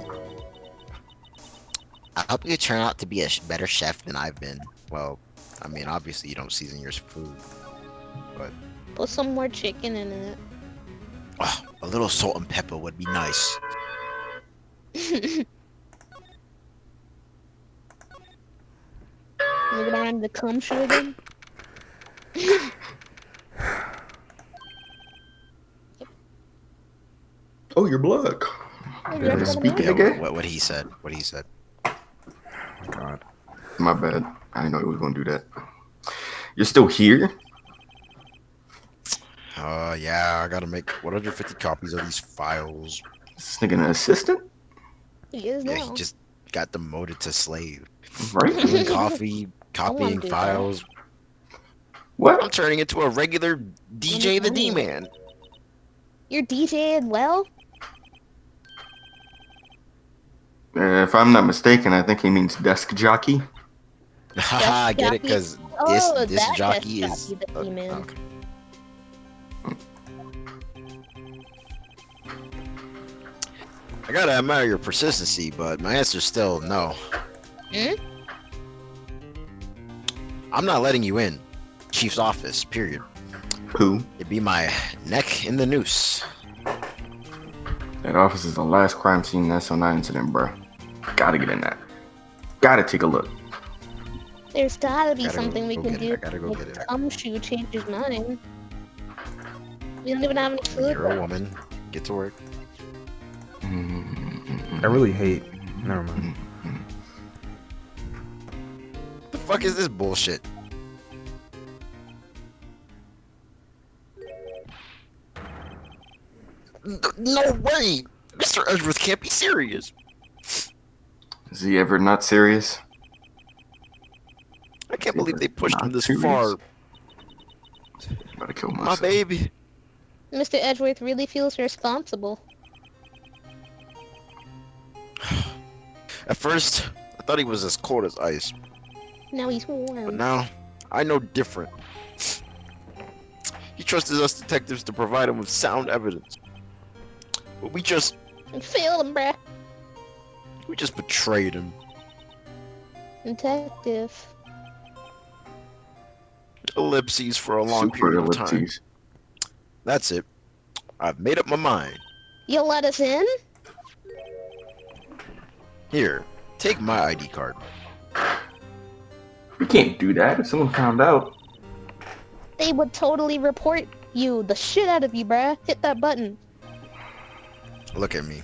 I hope you turn out to be a better chef than I've been. Well, I mean, obviously you don't season your food, but Put some more chicken in it. a little salt and pepper would be nice. We're gonna run the cum shoe again. Oh, you're black. Yeah, Yeah, speaking Yeah, again? what he said. What he said. Oh my god. My bad. I didn't know he was gonna do that. You're still here? Yeah, I gotta make 150 copies of these files. Is this nigga an assistant? He is Yeah, now. he just got demoted to slave. Right? Doing coffee, copying do that. files. I'm What? turning into a regular DJ the funny. D-Man. You're DJing well? If I'm not mistaken, I think he means desk jockey. Haha, I get it, jockey? because Oh, this that jockey desk is... jockey, the D-man. okay. I gotta admire your persistency, but my answer's still no. Hmm? I'm not letting you in. Chief's office, period. Who? It'd be my neck in the noose. That office is the last crime scene SO9 incident, bro. Gotta get in that. Gotta take a look. There's gotta be Gotta go- something we go can get it. do I gotta go to get make it. cum shoe change his mind. We don't even have any food You're a left. woman. Get to work. I really hate. Never mind. The fuck is this bullshit? No way! Mr. Edgeworth can't be serious. Is he ever not serious? I can't believe they pushed him Not this serious. far. Gotta kill My myself. baby. Mr. Edgeworth really feels responsible. At first, I thought he was as cold as ice, Now he's but warm. now I know different. He trusted us detectives to provide him with sound evidence. But we just Failed him, bruh. betrayed him. Detective. Ellipses for a long Super period of time. ellipses. That's it. I've made up my mind. You'll let us in? Here, take my ID card. We can't do that if someone found out. They would totally report you, the shit out of you, bruh. Hit that button. Look at me.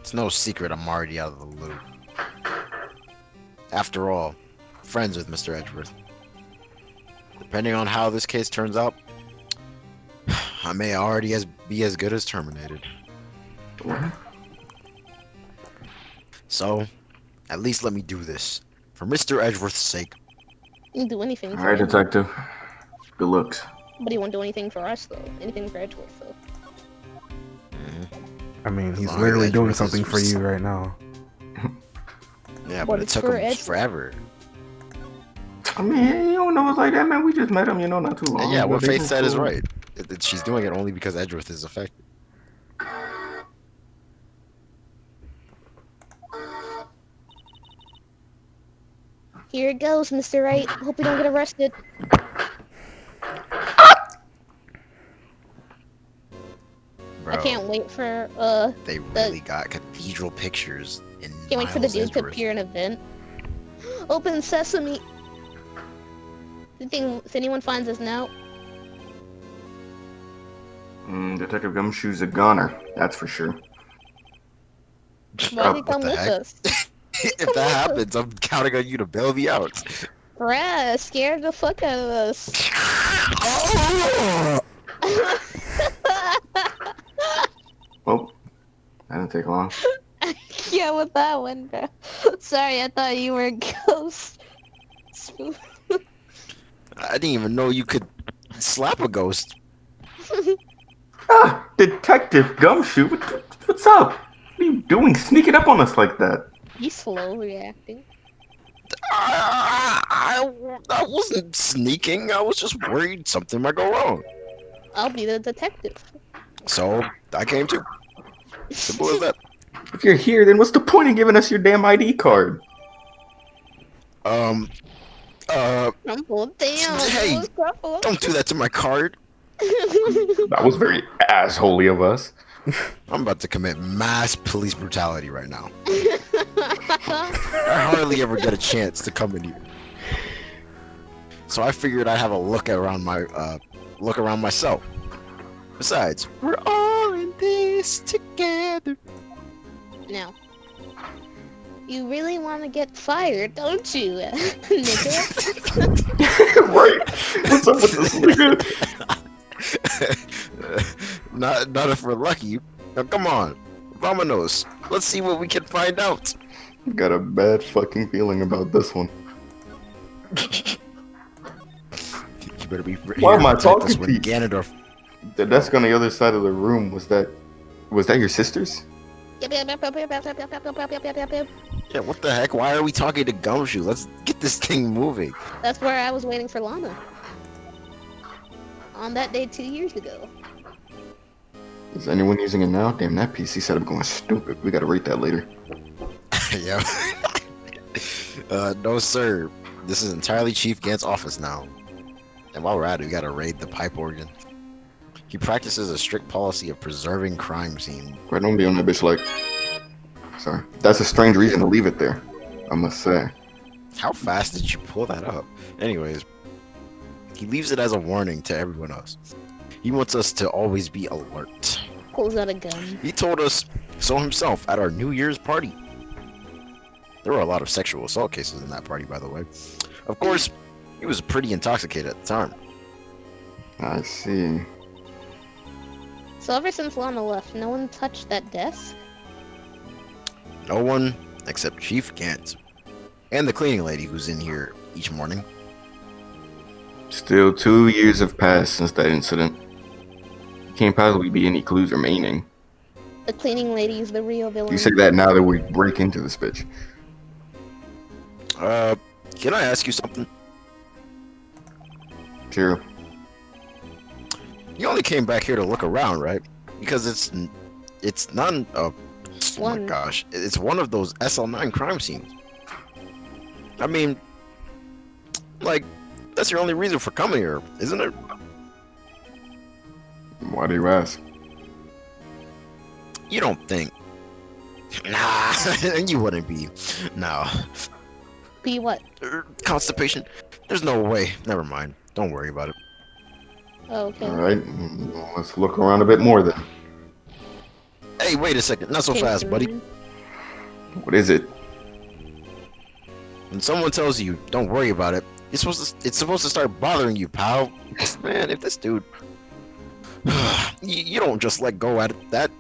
It's no secret I'm already out of the loop. After all, friends with Mr. Edgeworth. Depending on how this case turns out, I may already be as good as terminated. What? So, at least let me do this. For Mr. Edgeworth's sake. You can do anything for Alright, him. detective. Good looks. But he won't do anything for us, though. Anything for Edgeworth, though. I mean, he's As long literally as doing Edgeworth something is for you right now. Yeah, But but it it's took for him Edgeworth. forever. I mean, you don't know us like that, man. We just met him, not too long And yeah, ago. what They Faith been said is cool. right. She's doing it only because Edgeworth is affected. Here it goes, Mr. Wright. Hope we don't get arrested. Bro, I can't wait for, they really got cathedral pictures in can't wait for the Miles dude to Edgeworth. appear in an event. Open sesame. If anyone finds us now, Detective Gumshoe's a goner, that's for sure. why did he What come the with heck? us? If that happens, I'm counting on you to bail me out. Bruh, scared the fuck out of us. Well, that didn't take long. Yeah, with that one, bro. Sorry, I thought you were a ghost. Spoof. I didn't even know you could slap a ghost. Ah! Detective Gumshoe, what's up? What are you doing sneaking up on us like that? He's slow reacting. I wasn't sneaking. I was just worried something might go wrong. I'll be the detective. So I came too. Simple as that. If you're here, then what's the point of giving us your damn ID card? Crumple, damn. Hey, it was Crumple. don't do that to my card. That was very assholey of us. I'm about to commit mass police brutality right now. I hardly ever get a chance to come in here. So I figured I'd have a look around myself. Besides, we're all in this together. Now, you really want to get fired, don't you, nigga? Right. What's up with this nigga? Not if we're lucky. Now come on, vamonos. Let's see what we can find out. Got a bad fucking feeling about this one. You better be ready. Why am I to protect us talking when to you? Ganondorf. The desk on the other side of the room, was that your sister's? Yeah, what the heck? Why are we talking to Gumshoe? Let's get this thing moving. That's where I was waiting for Lana. On that day 2 years ago. Is anyone using it now? Damn, that PC setup going stupid. We gotta rate that later. Yeah. No, sir. This is entirely Chief Gant's office now. And while we're at it, we gotta raid the pipe organ. He practices a strict policy of preserving crime scenes. Right, don't be on that bitch like... Sorry. That's a strange reason to leave it there, I must say. How fast did you pull that up? Anyways, he leaves it as a warning to everyone else. He wants us to always be alert. Pulls out a gun. He told us so himself at our New Year's party. There were a lot of sexual assault cases in that party, by the way. Of course, he was pretty intoxicated at the time. I see. So ever since Lana left, no one touched that desk? No one except Chief Gant. And the cleaning lady who's in here each morning. Still 2 years have passed since that incident. Can't possibly be any clues remaining. The cleaning lady is the real villain. You say that now that we break into this bitch. Can I ask you something? Sure. You only came back here to look around, right? Because it's none of... Oh my One. gosh. It's one of those SL9 crime scenes. I mean... Like, that's your only reason for coming here, isn't it? Why do you ask? You don't think... Nah, you wouldn't be. No. Be what? Constipation? There's no way. Never mind. Don't worry about it. Oh, okay. Alright, let's look around a bit more then. Hey, wait a second. Not so Change fast, your buddy. mind. What is it? When someone tells you, don't worry about it, it's supposed to start bothering you, pal. Man, if this dude... you don't just let go at that.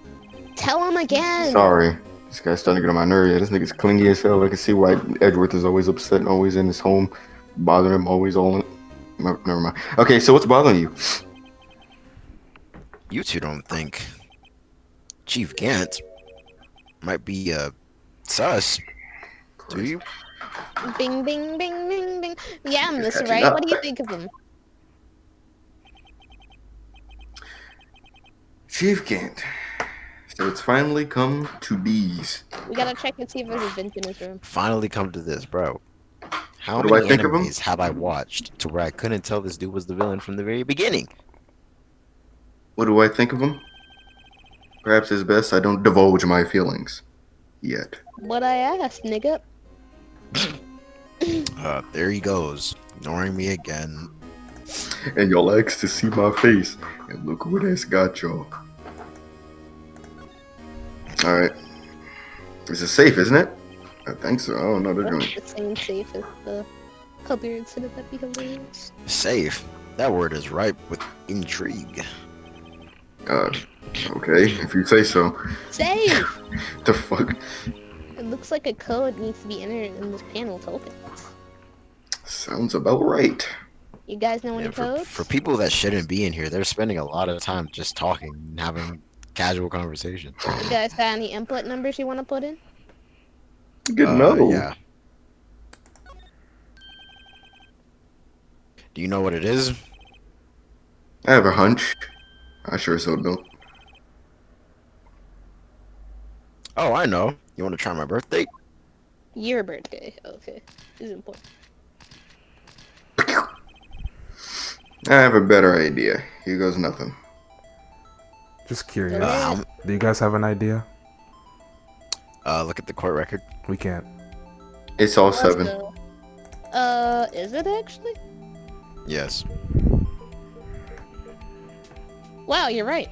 Tell him again! Sorry. This guy's starting to get on my nerves. Yeah, this nigga's clingy as hell. I can see why Edgeworth is always upset and always in his home. Bothering him, always all in... Never mind. Okay, so what's bothering you? You two don't think Chief Gant might be, sus, do you? Bing, bing, bing, bing, bing. Yeah, Miss catching Wright, up. what do you think of him? Chief Gant. So it's finally come to bees. We gotta check and see if there's a vent in his room. Finally come to this, bro. How What do many I think of him? animes have I watched to where I couldn't tell this dude was the villain from the very beginning? What do I think of him? Perhaps it's best I don't divulge my feelings. Yet. What I asked, nigga. There he goes, ignoring me again. And y'all asked to see my face. And look what that's got y'all. Alright. This is safe, isn't it? I think so. I don't know. They're doing... The same safe as the other incident that we hilarious. Safe. That word is ripe with intrigue. Okay, if you say so. Safe! The fuck? It looks like a code needs to be entered in this panel to open it. Sounds about right. You guys know any Yeah, codes? for people that shouldn't be in here, they're spending a lot of time just talking and having casual conversation. You guys got any input numbers you want to put in? Good no. Yeah. Do you know what it is? I have a hunch. I sure so don't. Oh, I know. You want to try my birthday? Your birthday. Okay. This is important. I have a better idea. Here goes nothing. Just curious. Okay. Do you guys have an idea? Look at the court record. We can't. It's all Let's 7. go. Is it actually? Yes. Wow, you're right.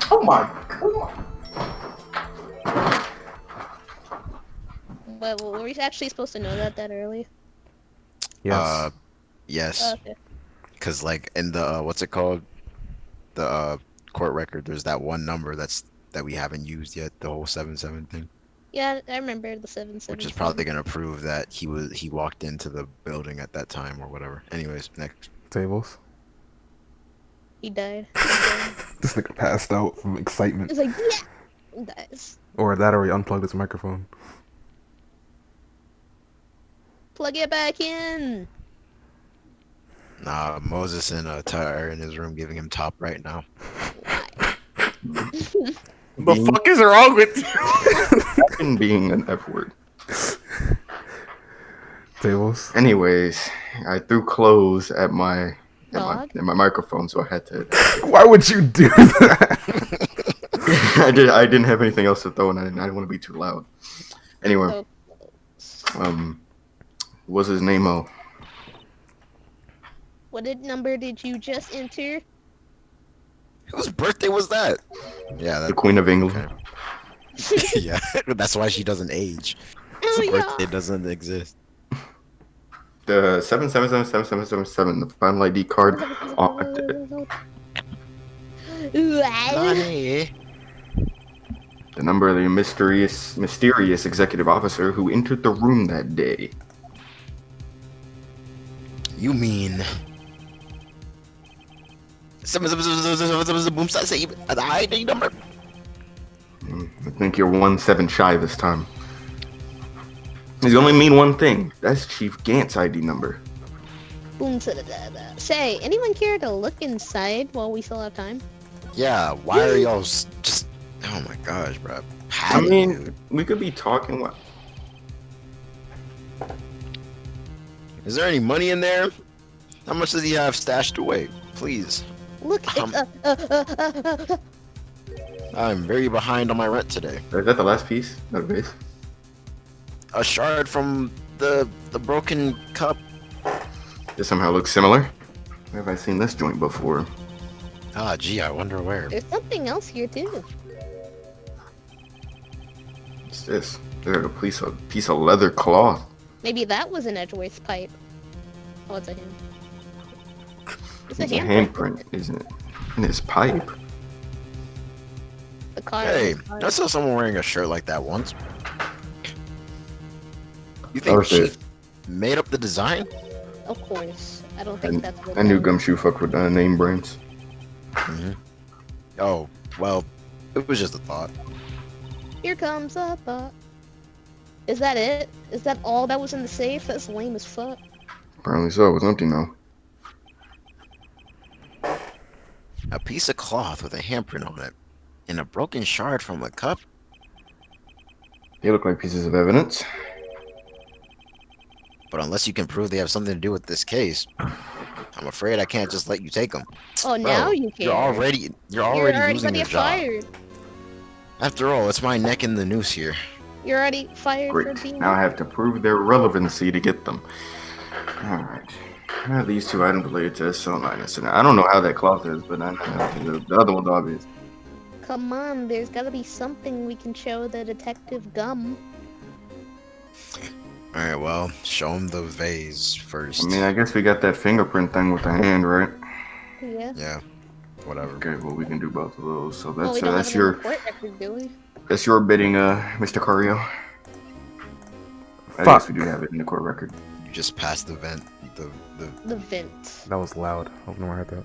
Oh my god. But were we actually supposed to know that early? Yes. Yes. Okay. Because like in the what's it called? The court record. There's that one number that we haven't used yet. The whole 77 thing. Yeah, I remember the 777. Which is probably gonna prove that he walked into the building at that time or whatever. Anyways, next. Tables. He died. This nigga passed out from excitement. It's like, yeah! He dies. Or that, or he unplugged his microphone. Plug it back in! Nah, Moses and Ty are in his room giving him top right now. The fuck is wrong with you? Fucking being an F word. Tables. Anyways, I threw clothes at my Dog? microphone, so I had to. Why would you do that? I didn't have anything else to throw, and I didn't want to be too loud. Anyway, So, what's his name? Oh, what number did you just enter? Whose birthday was that? Yeah, the that. Queen of England. Okay. Yeah, that's why she doesn't age. Oh, Her yeah. birthday doesn't exist. The 7777777, the final ID card. Nani? The number of the mysterious executive officer who entered the room that day. You mean? The ID number. I think you're 1-7 shy this time. He's only mean one thing. That's Chief Gant's ID number. Boom, say, anyone care to look inside while we still have time? Yeah, why are y'all just? Oh my gosh, bro. I mean, we could be talking. What? Is there any money in there? How much does he have stashed away? Please. Look, it's I'm very behind on my rent today. Is that the last piece? Not a base. A shard from the broken cup. This somehow looks similar. Where have I seen this joint before? Ah, gee, I wonder where. There's something else here too. What's this? There's a piece of leather cloth. Maybe that was an Edgeworth pipe. Oh, it's a hand. It's a It's a handprint. handprint, isn't it? And his pipe. The car. Hey, the car. I saw someone wearing a shirt like that once. You Oh, think shit. Chief made up the design? Of course. I don't think that's what I knew Gumshoe fucked with name brands. Mm-hmm. Oh, well, it was just a thought. Here comes a thought. Is that it? Is that all that was in the safe? That's lame as fuck. Apparently so. It was empty now. A piece of cloth with a handprint on it, and a broken shard from a cup? They look like pieces of evidence. But unless you can prove they have something to do with this case, I'm afraid I can't just let you take them. Oh, now you can. You're already losing gonna your get job. fired. After all, it's my neck in the noose here. You're already fired for Great. being. Now I have to prove their relevancy to get them. Alright. These two items related to SL9 incident. I don't know how that cloth is, but I know the other one's obvious. Come on, there's gotta be something we can show the detective Gum. Alright, well, show him the vase first. I mean, I guess we got that fingerprint thing with the hand, right? Yeah. Yeah, whatever. Okay, well, we can do both of those. So Well, that's we don't that's have it in your the court record, do we? that's your bidding, Mr. Cario. I Fuck. guess we do have it in the court record. You just passed the vent. The vent. That was loud. Hope no one heard that.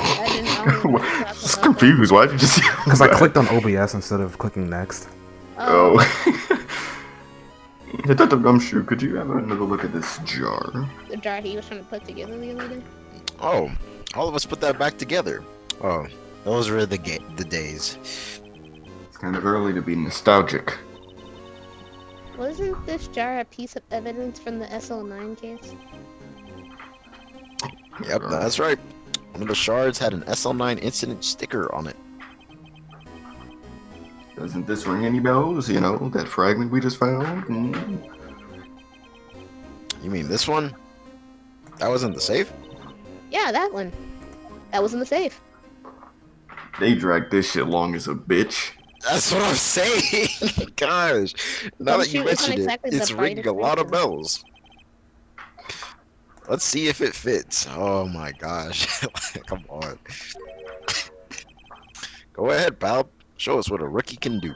I didn't know. Just confused. Why'd you just? Because I clicked on OBS instead of clicking next. Oh. Detective Gumshoe, could you have another look at this jar? The jar he was trying to put together the other day. Oh, all of us put that back together. Oh, those were the days. It's kind of early to be nostalgic. Wasn't this jar a piece of evidence from the SL9 case? Yep, that's right. One of the shards had an SL9 incident sticker on it. Doesn't this ring any bells? You know, that fragment we just found? You mean this one? That wasn't the safe? Yeah, that one. That was in the safe. They dragged this shit long as a bitch. That's what I'm saying. Gosh, now that you Gumshoe isn't mentioned it, exactly the it's ringing a brightest lot of person. bells. Let's see if it fits. Oh my gosh. Come on. Go ahead, pal. Show us what a rookie can do.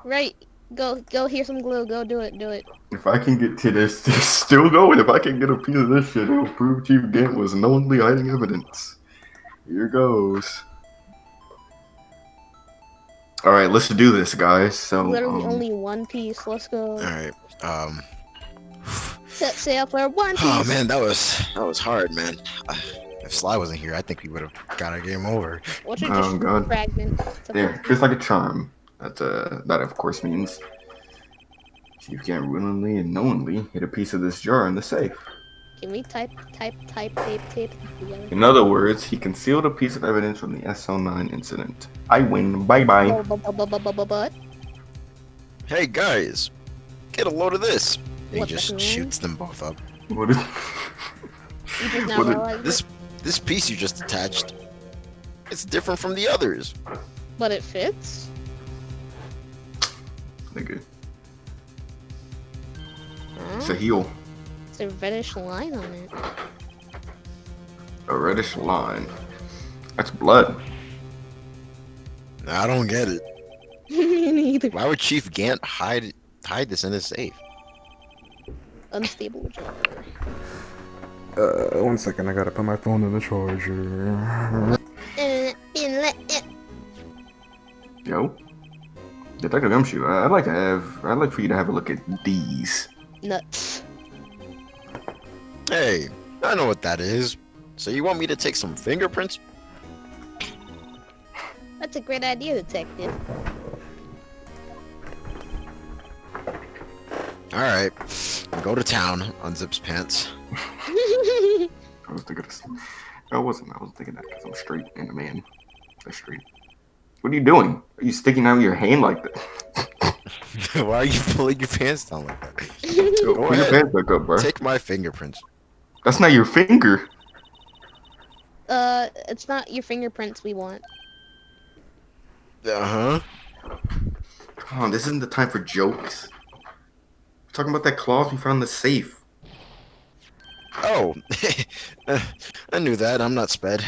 Right. Go hear some glue. Go do it. Do it. If I can get to this, it's still going. If I can get a piece of this shit, it'll prove Chief Gant was knowingly hiding evidence. Here goes. Alright, let's do this, guys. So, Literally only one piece. Let's go. Alright, Set sail for one piece. oh man, that was hard, man. If Sly wasn't here, I think we would have got a game over. What should Oh, just God. fragment? there, just like a charm. That of course means Chief Gant willingly and knowingly hid a piece of this jar in the safe. Can we type tape together? In other words, he concealed a piece of evidence from the SL9 incident. I win. Bye-bye. But Hey guys, get a load of this. And he What the just hell? shoots them both up. What is... you just now What did- realized This piece you just attached, it's different from the others. but it fits. Nigga, Huh? it's a heel. It's a reddish line on it. A reddish line. That's blood. I don't get it. Me neither. Why would Chief Gant hide this in his safe? Unstable jar. 1 second, I gotta put my phone in the charger. Yo. Detective Gumshoe, I'd like for you to have a look at these. Nuts. Hey, I know what that is. So you want me to take some fingerprints? That's a great idea, detective. Alright, go to town, unzips pants. I was thinking I wasn't thinking that because I'm straight and a man. That's straight. What are you doing? Are you sticking out your hand like that? Why are you pulling your pants down like that? Yo, Go put your ahead. pants back up, bro. Take my fingerprints. That's not your finger. It's not your fingerprints we want. Uh-huh. Come on, this isn't the time for jokes. We're talking about that clause we found in the safe. Oh, I knew that. I'm not sped.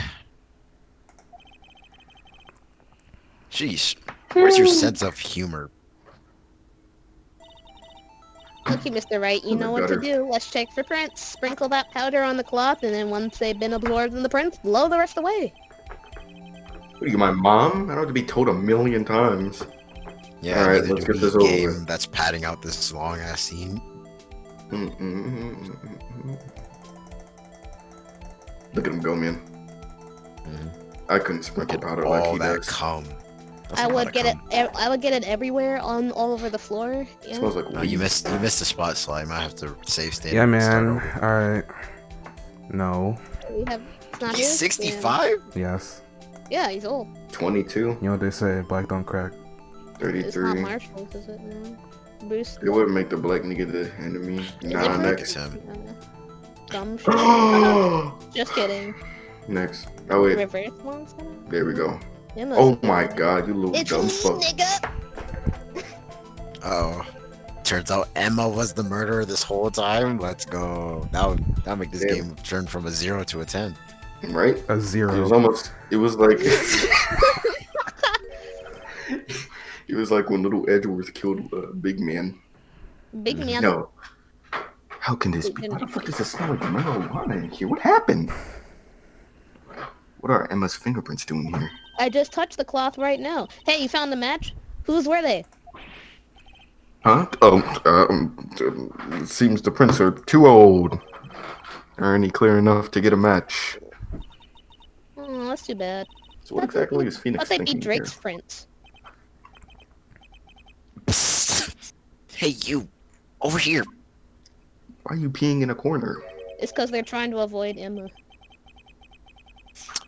Jeez, where's your sense of humor? Okay, Mr. Wright, you Oh my know what to God. do. Let's check for prints. Sprinkle that powder on the cloth, and then once they've been absorbed in the prints, blow the rest away. What are you, my mom? I don't have to be told 1,000,000 times. Yeah, All right, neither let's do get we, this over game with. that's padding out this long ass scene. Look at him go, man. Mhm. I couldn't Look sprinkle at powder like all he that does. cum. That's I a lot would of get it. cum. I would get it everywhere, all over the floor. It Yeah. smells like Oh, weed. you missed a spot, Slime. I have to save state. Yeah, and start man. over. Alright. No. We have. It's not He's his? 65? Yes. Yeah, he's old. 22, You know what they say, black don't crack. It's not 33. Marshall's, is it? No. Bruce. It wouldn't make the black nigga the enemy. Nah, it next. It's him. Dumb shit. Just kidding. Next. Oh, wait. Reverse monster? There we go. It Oh must be my good. god, you little It's dumb me, fuck. nigga! Oh. Turns out Emma was the murderer this whole time. Let's go. That'll make this Yeah. game turn from a 0 to a 10. Right? A It was zero. almost. It was like. It was like when little Edgeworth killed Big Man. Big man. No. How can this be? Why the fuck does it smell like marijuana in here? What happened? What are Emma's fingerprints doing here? I just touched the cloth right now. Hey, you found the match? Whose were they? Huh? Oh, it seems the prints are too old. Aren't any clear enough to get a match? Oh, that's too bad. So what exactly is Phoenix Thought they'd be thinking Drake's here? prints. Psst. Hey, you! Over here! Why are you peeing in a corner? It's because they're trying to avoid Emma.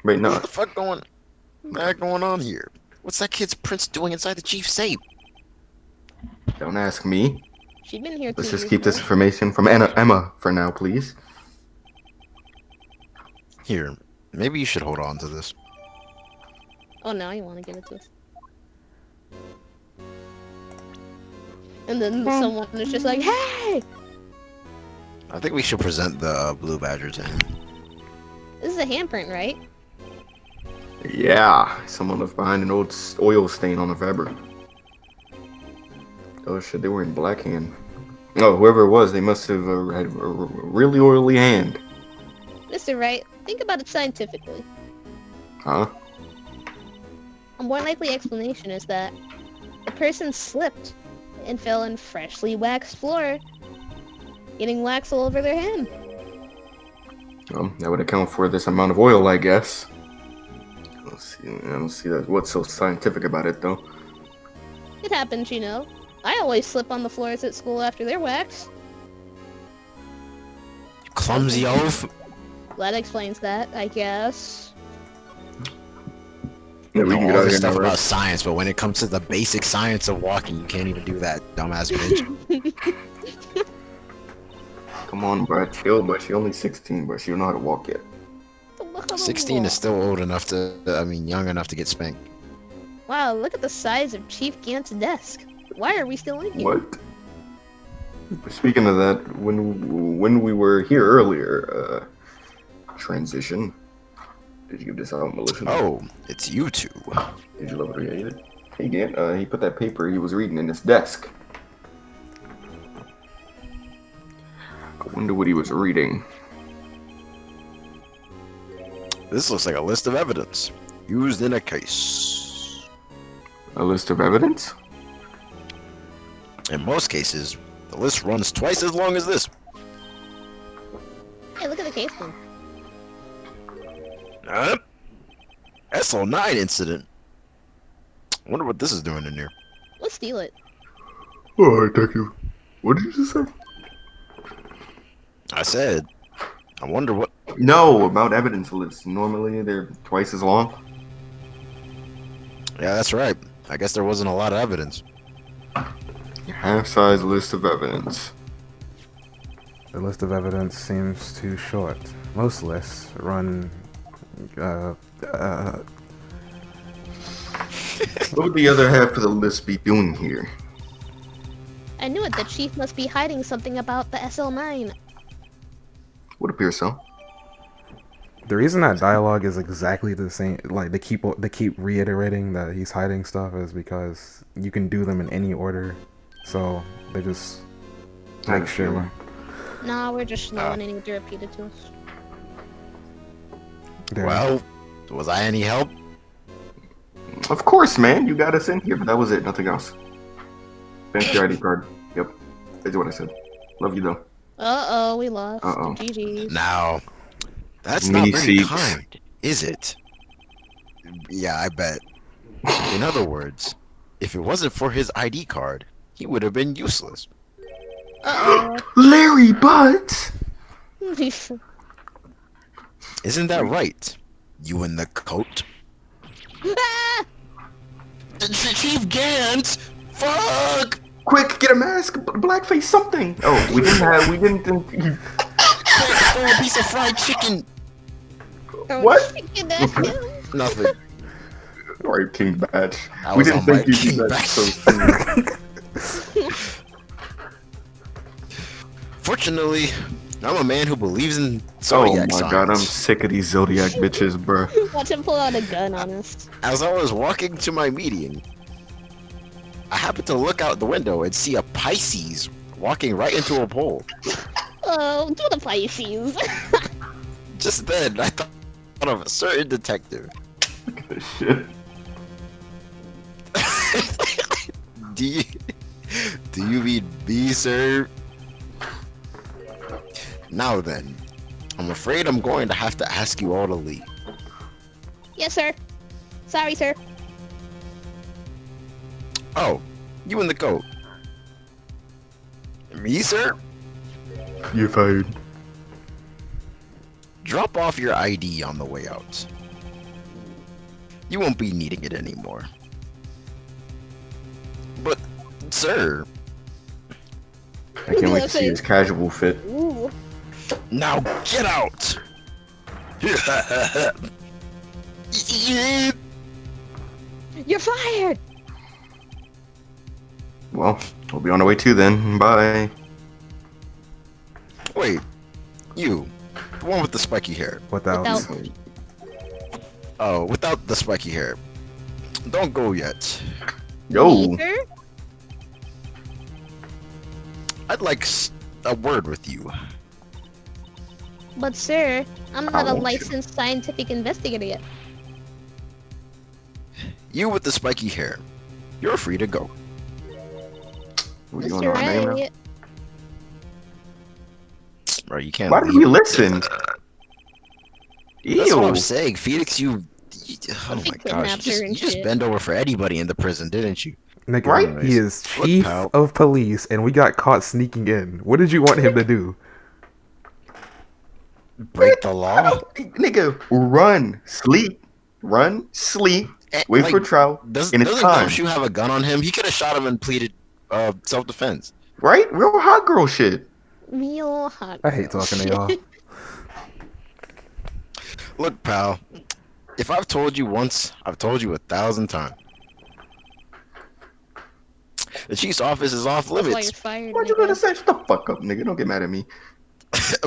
Wait, no. What the fuck going on here? What's that kid's prince doing inside the chief's safe? Don't ask me. She'd been here 2 Let's years just keep this ago. information from Emma for now, please. Here, maybe you should hold on to this. Oh, now you want to give it to us. And then someone is just like, hey! I think we should present the blue badger to him. This is a handprint, right? Yeah, someone left behind an old oil stain on the fabric. Oh shit, they were in black hand. Oh, whoever it was, they must have had a really oily hand. Mr. Wright, think about it scientifically. Huh? A more likely explanation is that the person slipped and fell in freshly waxed floor, getting wax all over their hand. Well, that would account for this amount of oil, I guess. I don't see that. What's so scientific about it, though? It happens, you know. I always slip on the floors at school after they're waxed. Clumsy oaf. That explains that, I guess. Yeah, we know can get all out of this here stuff now, about right? science, but when it comes to the basic science of walking, you can't even do that, dumbass bitch. Come on, Brad, chill, but she's only 16, but she don't know how to walk yet. Look at the 16 wall. is still old enough to, young enough to get spanked. Wow, look at the size of Chief Gant's desk. Why are we still in here? What? Speaking of that, when we were here earlier, transition. Did you give this out, Melissa? Oh, it's you two. Did you love it or hate it? Hey, Gant, he put that paper he was reading in his desk. I wonder what he was reading. This looks like a list of evidence used in a case. A list of evidence? In most cases, the list runs twice as long as this. Hey, look at the case one. SL9 incident. I wonder what this is doing in here. Let's steal it. Alright, thank you. What did you just say? I said, I wonder what. No, about evidence lists. Normally they're twice as long. Yeah, that's right. I guess there wasn't a lot of evidence. Half-size list of evidence. The list of evidence seems too short. Most lists run, What would the other half of the list be doing here? I knew it. The chief must be hiding something about the SL9. Would appear so. The reason that dialogue is exactly the same, like they keep reiterating that he's hiding stuff, is because you can do them in any order. So they just make sure. Nah, we're just slow and it needs to repeat it to us. they're- Well, was I any help? Of course, man. You got us in here, but that was it. Nothing else. Thanks your ID card. Yep. That's what I said. Love you, though. Uh-oh, we lost. Uh-oh. GG's. Now, that's Mini not very seeks. kind, is it? Yeah, I bet. In other words, if it wasn't for his ID card, he would have been useless. Uh-oh. Larry Butts! Isn't that right? You in the coat? Ah! Chief Gant! Fuck! Quick, get a mask, blackface, something. Oh, we didn't think. Throw a piece of fried chicken! What? Chicken at him. Nothing. Alright, King Badge. I We was didn't on my think you'd King do that Badge. so soon. Fortunately, I'm a man who believes in Oh zodiac my signs. god, I'm sick of these Zodiac bitches, bruh. Watch him pull out a gun on us. As I was walking to my meeting, I happened to look out the window and see a Pisces walking right into a pole. Oh, do the Pisces. Just then, I thought out of a certain detective. Look at this shit. Do you mean me, sir? Now then, I'm afraid I'm going to have to ask you all to leave. Yes, sir. Sorry, sir. Oh, you in the coat. Me, sir? You're fired. Drop off your ID on the way out. You won't be needing it anymore. But, sir, I can't wait to see his casual fit. Ooh. now get out! You're fired. Well, we'll be on our way too then. Bye. Wait, you, the one with the spiky hair. Without. Without- Oh, without the spiky hair. Don't go yet. Yo. Sir? I'd like a word with you. But sir, I'm I not a won't you. licensed scientific investigator yet. You with the spiky hair. You're free to go. What, you want Mr. our name now? Wright, Right, you can't Why did leave. we listen? That's what I'm Ew. saying. Phoenix, oh What if he my gosh, kidnaps her and you just shit? bend over for anybody in the prison, didn't you? Nigga, Right? he is Look, chief pal. of police, and we got caught sneaking in. What did you want him to do? Break the law? Nigga, run, sleep, wait Like, for trial, Doesn't and it's time. Gumshoe have a gun on him? He could have shot him and pleaded self-defense. Right? Real hot girl shit. real hot. I hate talking to y'all. Look, pal, if I've told you once, I've told you 1,000 times. The chief's office is off That's why you're limits. fired. Why'd you nigga. gotta say shut the fuck up, nigga? Don't get mad at me.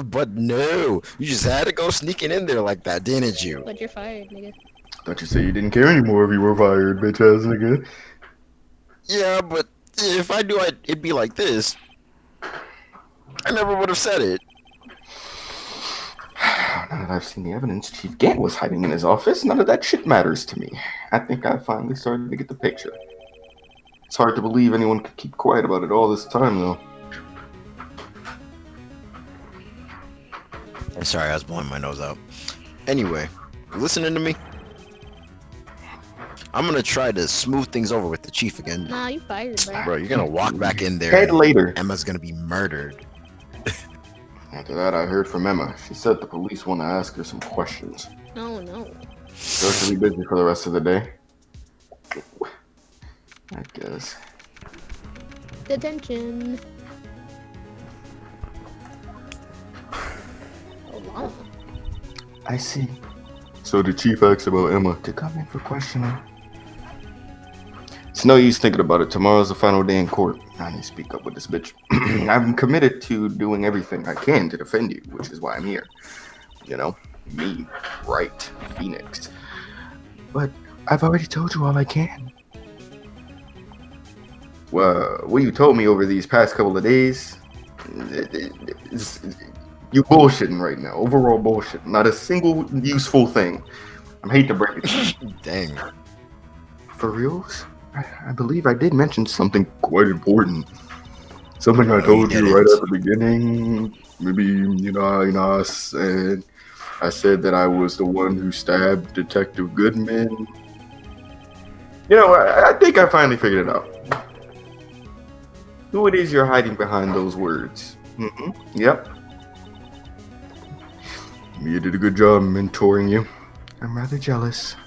But no, you just had to go sneaking in there like that, didn't you? But you're fired, nigga. Thought you said you didn't care anymore if you were fired, bitch ass nigga. Yeah, but if I knew it'd be like this, I never would have said it. Now that I've seen the evidence Chief Gant was hiding in his office, none of that shit matters to me. I think I finally started to get the picture. It's hard to believe anyone could keep quiet about it all this time, though. I'm sorry, I was blowing my nose out. Anyway, you listening to me? I'm gonna try to smooth things over with the chief again. Nah, you fired, bro. Bro, you're gonna walk back in there Head and later. Emma's gonna be murdered. After that, I heard from Emma. She said the police want to ask her some questions. No, no. So she'll be busy for the rest of the day. I guess. Detention. Oh, wow. I see. So the chief asks about Emma to come in for questioning. It's no use thinking about it. Tomorrow's the final day in court. I need to speak up with this bitch. I'm committed to doing everything I can to defend you, which is why I'm here. You know, me, Wright, Phoenix. But I've already told you all I can. Well, what you told me over these past couple of days, you bullshitting right now. Overall bullshit. Not a single useful thing. I hate to break it to you. Dang. For reals? I believe I did mention something quite important. Something I told you right at the beginning. Maybe, I said that I was the one who stabbed Detective Goodman. I think I finally figured it out. Who it is you're hiding behind those words. Yep. You did a good job mentoring you. I'm rather jealous.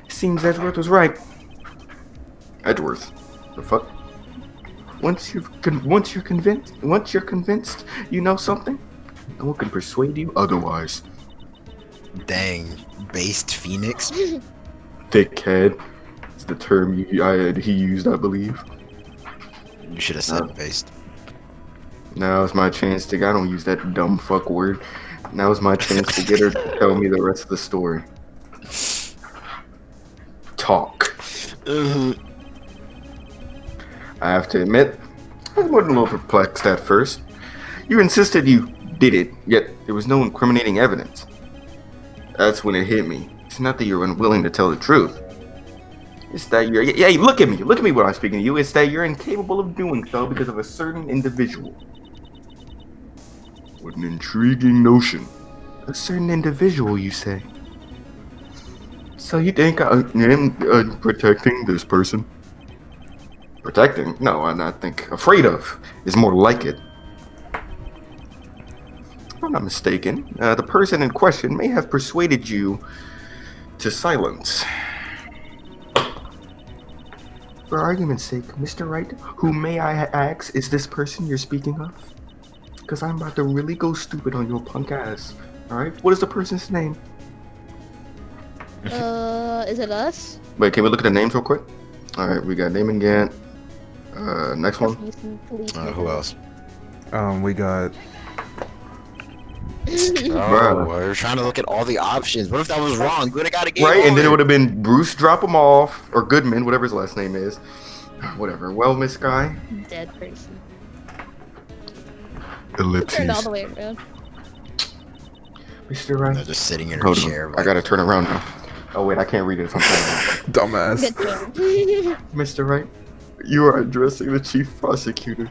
Seems Edgeworth was right. Edgeworth? The fuck? Once you're convinced you know something, no one can persuade you otherwise. Dang. Based Phoenix? Thickhead. It's the term he used, I believe. You should have said based. Now's my chance to. I don't use that dumb fuck word. Now's my chance to get her to tell me the rest of the story. Talk. I have to admit, I was more than a little perplexed at first. You insisted you did it, yet there was no incriminating evidence. That's when it hit me. It's not that you're unwilling to tell the truth. It's that you're... Yeah, look at me. Look at me when I'm speaking to you. It's that you're incapable of doing so because of a certain individual. What an intriguing notion. A certain individual, you say? So you think I am protecting this person? Protecting? No, I'm not think afraid of is more like it. If I'm not mistaken, the person in question may have persuaded you to silence. For argument's sake, Mr. Wright, who may I ask is this person you're speaking of? Because I'm about to really go stupid on your punk ass. Alright? What is the person's name? Is it us? Wait, can we look at the names real quick? Alright, we got Damon Gant. Next one. Who else? We got Oh, we're trying to look at all the options. What if that was wrong? Good, I got a game. Right, and then it would have been Bruce drop him off, or Goodman, whatever his last name is. Whatever. Well, Miss Guy. Dead person. Ellipses. Turned all the way around. Mr. Wright. They're just sitting in her Hold chair. on. I gotta turn around now. Oh wait, I can't read it if I'm turning dumbass. Good job. around. Mr. Wright, you are addressing the chief prosecutor.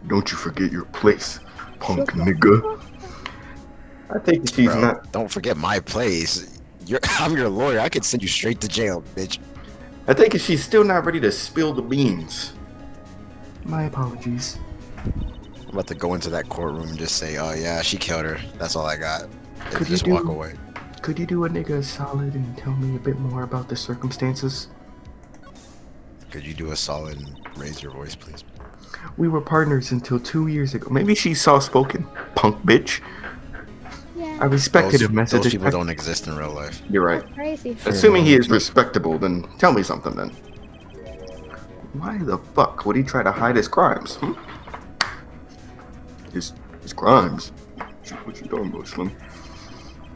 Don't you forget your place, punk nigga. I think that she's Bro, not. don't forget my place. I'm your lawyer. I could send you straight to jail, bitch. I think that she's still not ready to spill the beans. My apologies. I'm about to go into that courtroom and just say, "Oh yeah, she killed her. That's all I got." And Could just you walk do- away. Could you do a nigga a solid and tell me a bit more about the circumstances? Could you do a solid and raise your voice, please? We were partners until 2 years ago. Maybe she's soft-spoken, punk bitch. Yeah. I respected Those a message. people don't exist in real life. You're right. That's crazy. Assuming he is respectable, then tell me something then. Why the fuck would he try to hide his crimes? His crimes? What you doing, Muslim?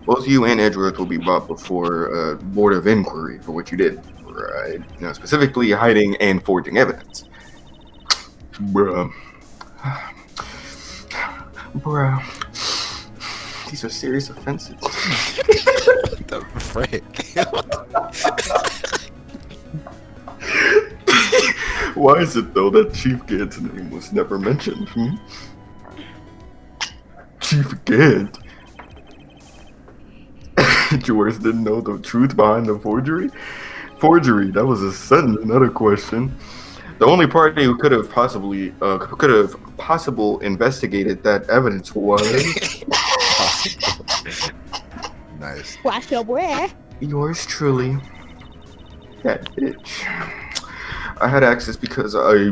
Both you and Edgeworth will be brought before a board of inquiry for what you did. Right. Now, specifically hiding and forging evidence. Bruh. These are serious offenses. The frick? Why is it though that Chief Gant's name was never mentioned? Chief Gant? George didn't know the truth behind the forgery? Forgery, that was a sentence, not a question. The only party who could have possibly investigated that evidence was Nice. Wash your boy. yours truly, that bitch. I had access because I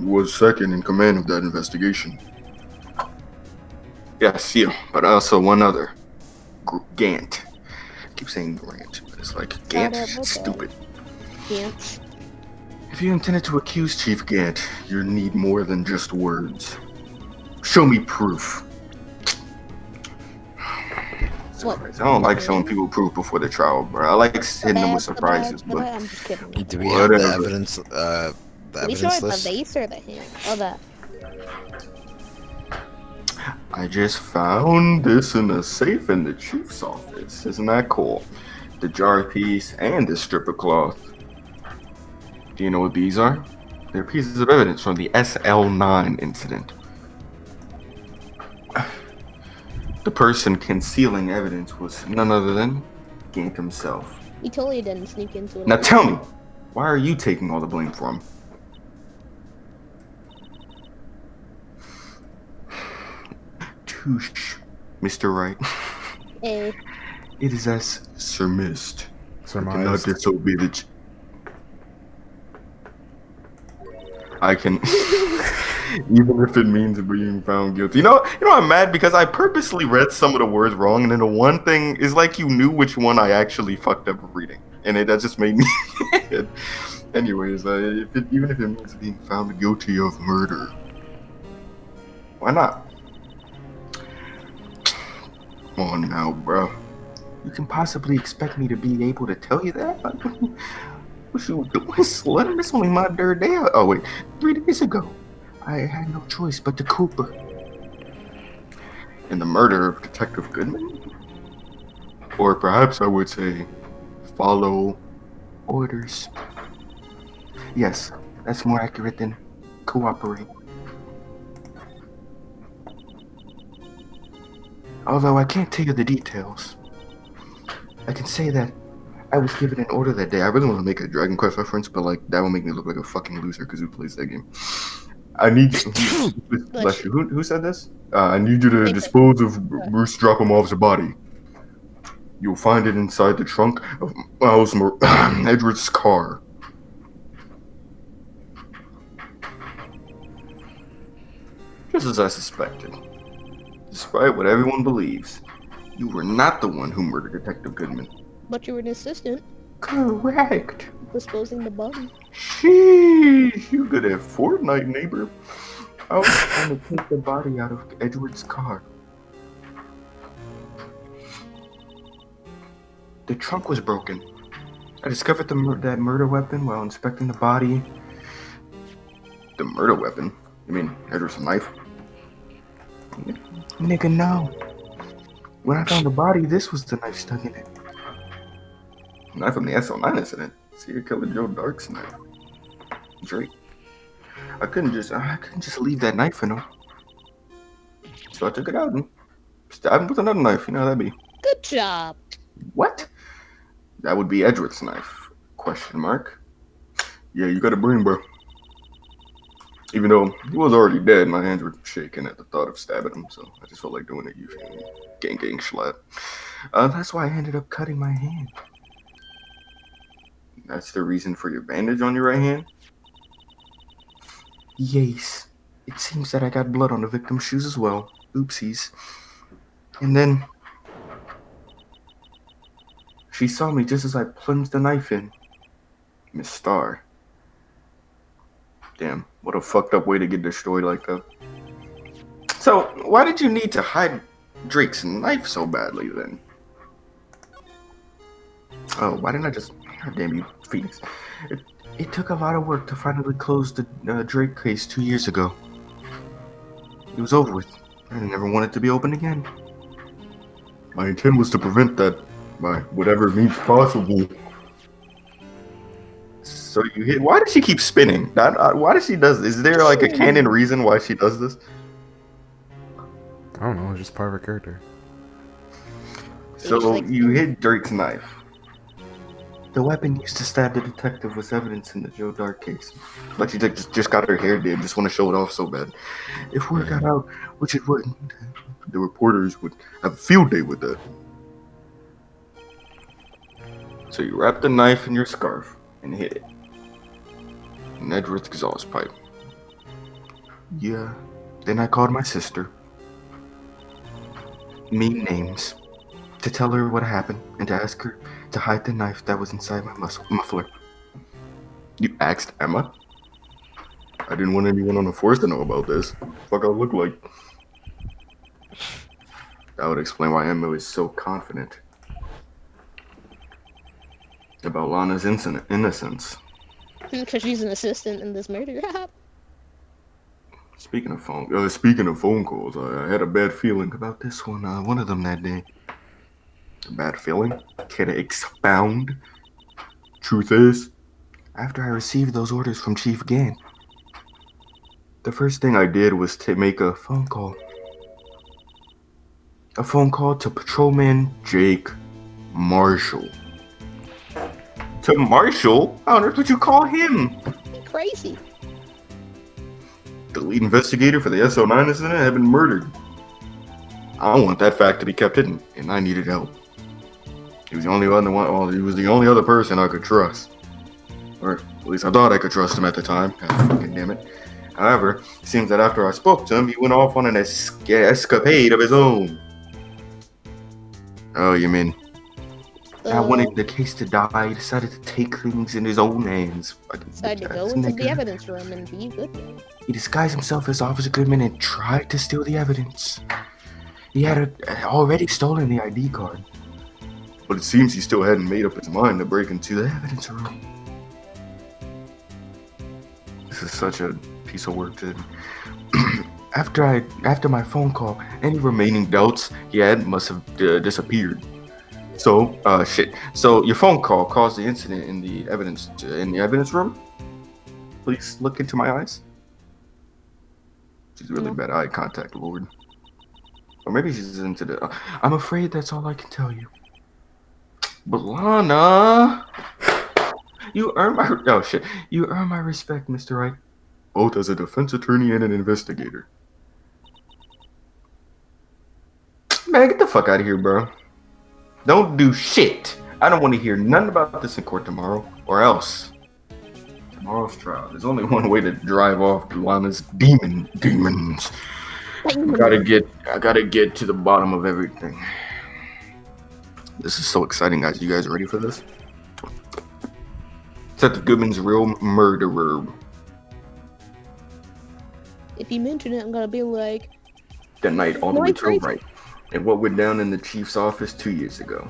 was second in command of that investigation. Yes, you, but also one other, Gant. I keep saying Grant, but it's like Gant. It's stupid. Gant. If you intended to accuse Chief Gant, you need more than just words. Show me proof. What? I don't like showing people proof before the trial, bro. I like hitting them with surprises, but I'm just kidding. Do we have the Whatever. evidence? The We show evidence the list? vase or the hand? Oh, that. I just found this in a safe in the chief's office. Isn't that cool? The jar piece and the strip of cloth. Do you know what these are? They're pieces of evidence from the SL9 incident. The person concealing evidence was none other than Gant himself. We totally didn't sneak into it. Now tell me, why are you taking all the blame for him? Touche, Mr. Wright. Eh. It is as surmised. I cannot Surmised. disobey the I can, even if it means being found guilty. You know, I'm mad because I purposely read some of the words wrong, and then the one thing is like you knew which one I actually fucked up reading, and that just made me mad. Anyways, even if it means being found guilty of murder, why not? Come on now, bro. You can possibly expect me to be able to tell you that? What you doing, slut? It's only my third day out. Oh wait, 3 days ago. I had no choice but to Cooper. In the murder of Detective Goodman? Or perhaps I would say, follow orders. Yes, that's more accurate than cooperate. Although I can't tell you the details. I can say that I was given an order that day. I really want to make a Dragon Quest reference, but like that will make me look like a fucking loser because who plays that game? I need you. Bless you. Who said this? I need you to dispose of Bruce Dropomov's body. You'll find it inside the trunk of Miles Edward's car. Just as I suspected. Despite what everyone believes, you were not the one who murdered Detective Goodman. But you were an assistant Correct. disposing the body. Sheesh, you good at Fortnite, neighbor. I was trying to take the body out of Edward's car. The trunk was broken. I discovered that murder weapon while inspecting the body. The murder weapon? You mean Edward's knife? Nigga, no. When I found the body, this was the knife stuck in it. Knife from the SL9 incident. Serial killer Joe Dark's knife. Drake. I couldn't just leave that knife in him. So I took it out and stabbed him with another knife. You know how that'd be. Good job. What? That would be Edward's knife. Question mark. Yeah, you got a brain, bro. Even though he was already dead, my hands were shaking at the thought of stabbing him, so I just felt like doing it usually. Gang schlatt. That's why I ended up cutting my hand. That's the reason for your bandage on your right hand? Yes. It seems that I got blood on the victim's shoes as well. Oopsies. And then she saw me just as I plunged the knife in. Miss Starr. Damn, what a fucked up way to get destroyed like that. So, why did you need to hide Drake's knife so badly then? Oh, why didn't I just... God damn you, Phoenix. It took a lot of work to finally close the Drake case 2 years ago. It was over with. I never wanted to be open again. My intent was to prevent that by whatever means possible. So you hit. Why does she keep spinning? Why does she does? Is there like a canon reason why she does this? I don't know. It's just part of her character. So you hit Drake's knife. The weapon used to stab the detective was evidence in the Joe Dark case. Like she just got her hair did. Just want to show it off so bad. If word got out, which it wouldn't, the reporters would have a field day with that. So you wrapped the knife in your scarf and hid it. In Edward's exhaust pipe. Yeah. Then I called my sister. Mean names. To tell her what happened and to ask her to hide the knife that was inside my muffler. You asked Emma? I didn't want anyone on the force to know about this. What the fuck I look like? That would explain why Emma is so confident about Lana's innocence. Because she's an assistant in this murder. Speaking of phone calls, I had a bad feeling about this one. One of them that day. A bad feeling? Can I expound? Truth is, after I received those orders from Chief Gann, the first thing I did was to make a phone call. A phone call to Patrolman Jake Marshall. To Marshall? How on earth would you call him? Crazy. The lead investigator for the SO9 incident had been murdered. I don't want that fact to be kept hidden, and I needed help. He was the only other one. Well, he was the only other person I could trust, or at least I thought I could trust him at the time. God fucking damn it! However, it seems that after I spoke to him, he went off on an escapade of his own. Oh, you mean? I wanted the case to die. He decided to take things in his own hands. Decided to go into the evidence room and be a good man. He disguised himself as Officer Goodman and tried to steal the evidence. He had already stolen the ID card. But it seems he still hadn't made up his mind to break into the evidence room. This is such a piece of work to... After my phone call, any remaining doubts he had must have disappeared. Shit. So your phone call caused the incident in the evidence room. Please look into my eyes. She's really No. bad eye contact, Lord. Or maybe she's into the. I'm afraid that's all I can tell you. But Lana, you earn my You earn my respect, Mr. Wright. Both as a defense attorney and an investigator. Man, get the fuck out of here, bro. Don't do shit. I don't want to hear nothing about this in court tomorrow, or else. Tomorrow's trial. There's only one way to drive off Lana's demons. I gotta get to the bottom of everything. This is so exciting, guys. You guys ready for this? Detective Goodman's real murderer. If you mention it, I'm gonna be like, That night, all the Why way to crazy? Wright. And what went down in the chief's office 2 years ago.